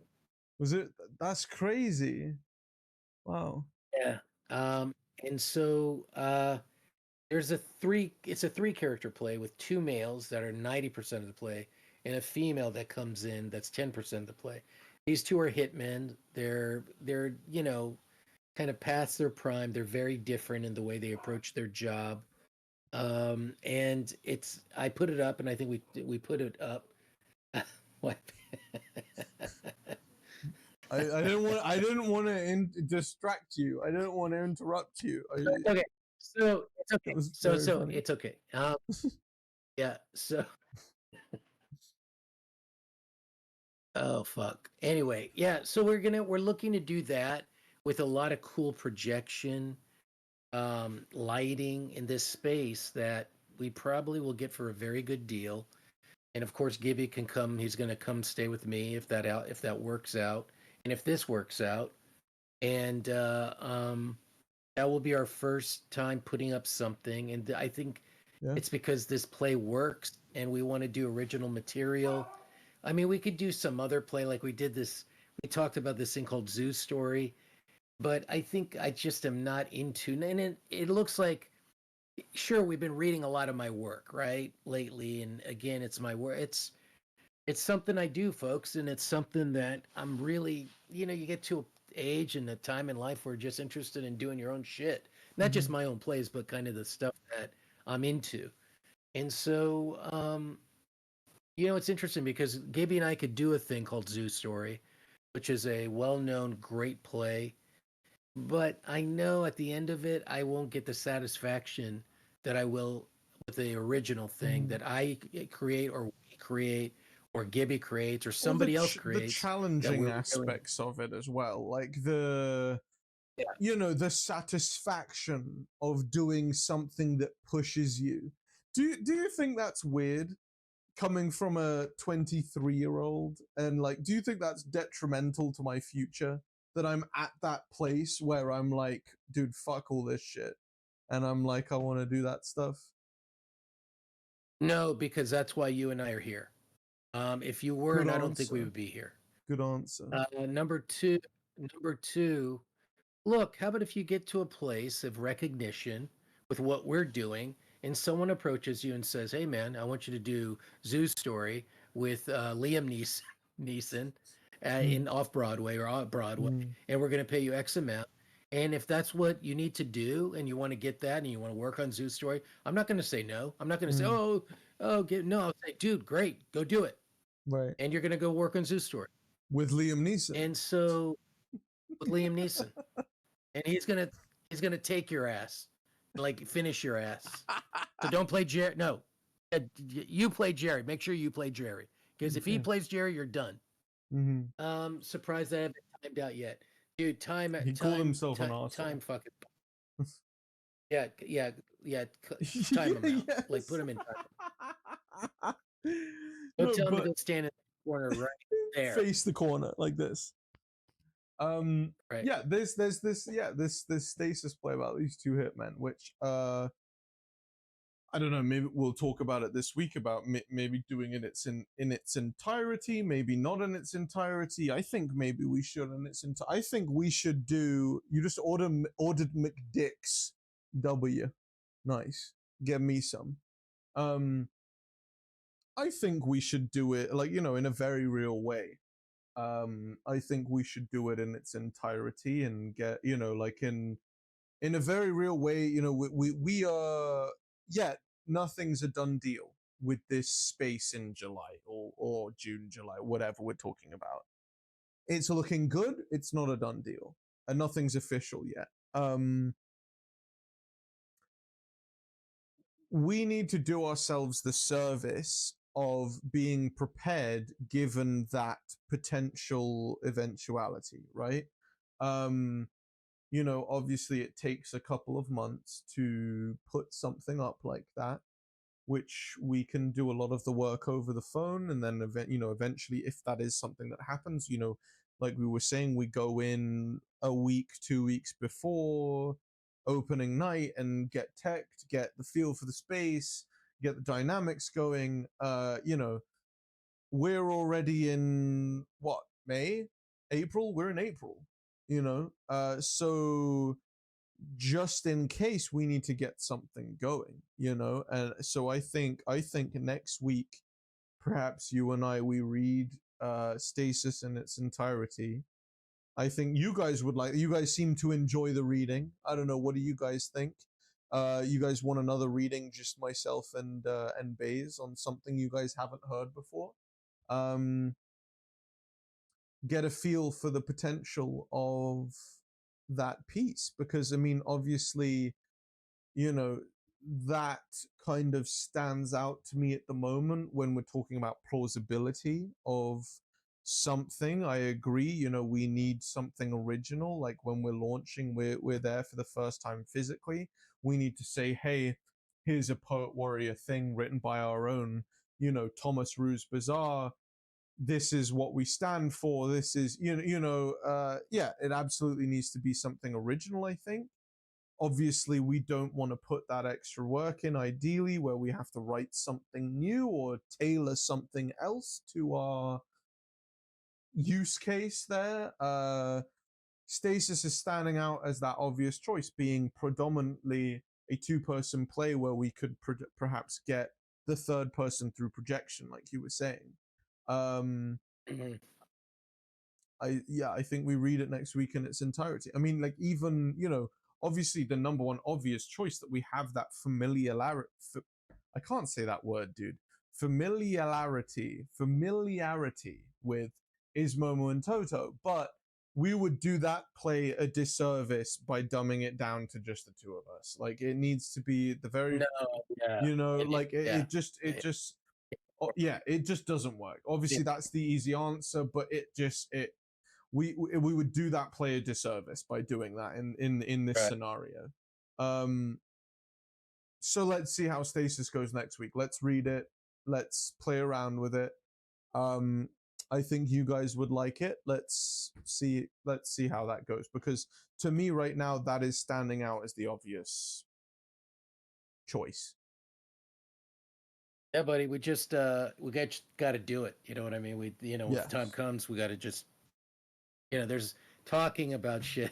Was it? That's crazy. Wow. Yeah. And so there's it's a 3 character play with 2 males that are 90% of the play, and a female that comes in that's 10% of the play. These 2 are hitmen. They're you know, kind of past their prime. They're very different in the way they approach their job. And it's I put it up, and I think we put it up. What? I didn't want to distract you. I didn't want to interrupt you. Okay. So it's It okay. was So very funny. it's okay. Yeah. So oh fuck. Anyway, yeah. So we're looking to do that with a lot of cool projection, lighting in this space that we probably will get for a very good deal. And of course, Gibby can come. He's going to come stay with me if that works out, and if this works out, and that will be our first time putting up something. And I think Yeah. it's because this play works, and we want to do original material. I mean, we could do some other play like we did this. We talked about this thing called Zoo Story, but I think I just am not into. And it looks like, sure, we've been reading a lot of my work right lately, and again, it's my work. It's something I do, folks, and it's something that I'm really, you know, you get to a age and a time in life where you're just interested in doing your own shit, not just my own plays, but kind of the stuff that I'm into. And so, you know, it's interesting because Gibby and I could do a thing called Zoo Story, which is a well-known, great play. But I know at the end of it, I won't get the satisfaction that I will with the original thing that I create or we create or Gibby creates or Well, somebody else the creates that challenging we're really, aspects of it as well, like the, yeah, you know, the satisfaction of doing something that pushes you, Do you think that's weird coming from a 23-year-old, and like, do you think that's detrimental to my future that I'm at that place where I'm like, dude, fuck all this shit, and I'm like, I want to do that stuff? No, because that's why you and I are here. If you Good weren't, I don't think we answer. would be here. Good answer. Number two, look, how about if you get to a place of recognition with what we're doing, and someone approaches you and says, "Hey, man, I want you to do Zoo's Story with Liam Neeson in off Broadway or on Broadway, Mm. and we're going to pay you X amount." And if that's what you need to do, and you want to get that, and you want to work on Zoo's Story, I'm not going to say no. I'm not going to say, no. I'll say, dude, great, go do it, Right. and you're going to go work on Zoo's Story. With Liam Neeson. And so, with Liam Neeson, and he's gonna take your ass, like finish your ass. So don't play Jerry. No, you play Jerry. Make sure you play Jerry, because if he plays Jerry, you're done. Mm-hmm. Surprised I haven't timed out yet, dude. He called himself an arsehole. Time fucking. Yeah. Time him out. Like put him in time. Don't tell him to go stand in the corner right there. Face the corner like this. Right. Yeah, there's this stasis play about these two hitmen, which I don't know, maybe we'll talk about it this week, about maybe doing it in its entirety, maybe not in its entirety. I think maybe we should in its entirety. I think we should do, you just ordered McDick's W. Nice. Get me some. I think we should do it, like, you know, in a very real way. I think we should do it in its entirety and get, you know, like in a very real way. You know, we are, yet nothing's a done deal with this space in July or June, July, whatever we're talking about. It's looking good. It's not a done deal, and nothing's official yet. We need to do ourselves the service of being prepared given that potential eventuality, right? You know, obviously it takes a couple of months to put something up like that, which we can do a lot of the work over the phone, and then eventually, if that is something that happens, you know, like we were saying, we go in a week, 2 weeks before opening night and get teched, get the feel for the space, get the dynamics going. You know, we're already in what, May, April? We're in April, you know, so just in case we need to get something going, you know. And so I think next week, perhaps you and I, we read Stasis in its entirety. I think you guys seem to enjoy the reading. I don't know, what do you guys think? You guys want another reading, just myself and Baze, on something you guys haven't heard before? Get a feel for the potential of that piece, because I mean, obviously, you know, that kind of stands out to me at the moment when we're talking about plausibility of something. I agree, you know, we need something original. Like when we're launching, we're there for the first time physically. We need to say, hey, here's a Poet Warrior thing written by our own, you know, Thomas Ruse Bazaar. This is what we stand for. This is, yeah, it absolutely needs to be something original, I think. Obviously, we don't want to put that extra work in, ideally, where we have to write something new or tailor something else to our use case there. Stasis is standing out as that obvious choice, being predominantly a two-person play where we could perhaps get the third person through projection, like you were saying. I think we read it next week in its entirety. I mean, like, even, you know, obviously the number one obvious choice that we have that familiarity. I can't say that word, dude. Familiarity with is Momo and Toto, but we would do that play a disservice by dumbing it down to just the two of us. Like, it needs to be the very, you know, like it just doesn't work. Obviously, that's the easy answer, but we would do that play a disservice by doing that in this scenario. So let's see how Stasis goes next week. Let's read it. Let's play around with it. I think you guys would like it. Let's see how that goes, because to me right now that is standing out as the obvious choice. Yeah, buddy, we just got to do it. You know what I mean? We if Yes. time comes, we got to just there's talking about shit.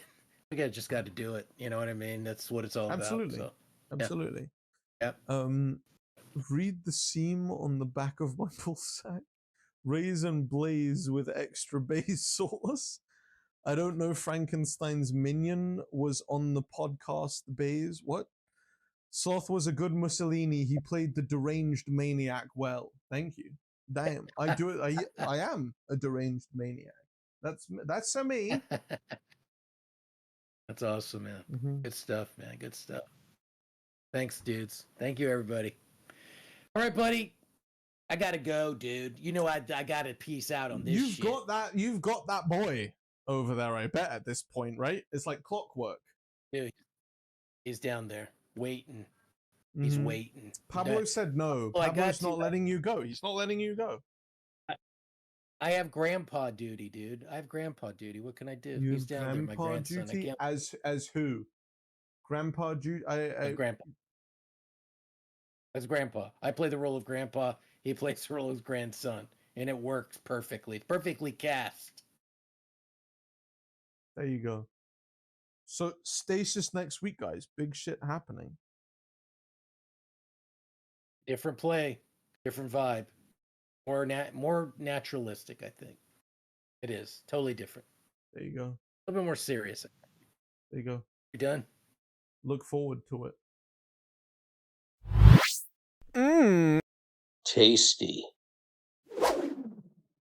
We just got to do it. You know what I mean? That's what it's all Absolutely. about. So, Absolutely. Yep. Read the seam on the back of my ball sack. Raisin blaze with extra base sauce. I don't know. Frankenstein's minion was on the podcast Bays. What? Sloth was a good Mussolini. He played the deranged maniac well. Thank you. Damn, I do it. I am a deranged maniac. That's a me. That's awesome, man. Mhm. Good stuff, man. Good stuff. Thanks, dudes. Thank you, everybody. All right, buddy. I gotta go, dude. You know I gotta peace out on this You've shit. You've got that boy over there, I bet, at this point, right? It's like clockwork. Dude, he's down there waiting. He's Mhm. waiting. Pablo said no. Oh, Pablo's not letting you go. He's not letting you go. I have grandpa duty, dude. I have grandpa duty. What can I do? You He's have down there, my grandpa grandson. duty as who? Grandpa duty. As grandpa. As grandpa. I play the role of grandpa. He plays the role of grandson, and it works perfectly. Perfectly cast. There you go. So Stasis next week, guys. Big shit happening. Different play, different vibe, more naturalistic. I think it is totally different. There you go. A little bit more serious. There you go. You done? Look forward to it. Tasty.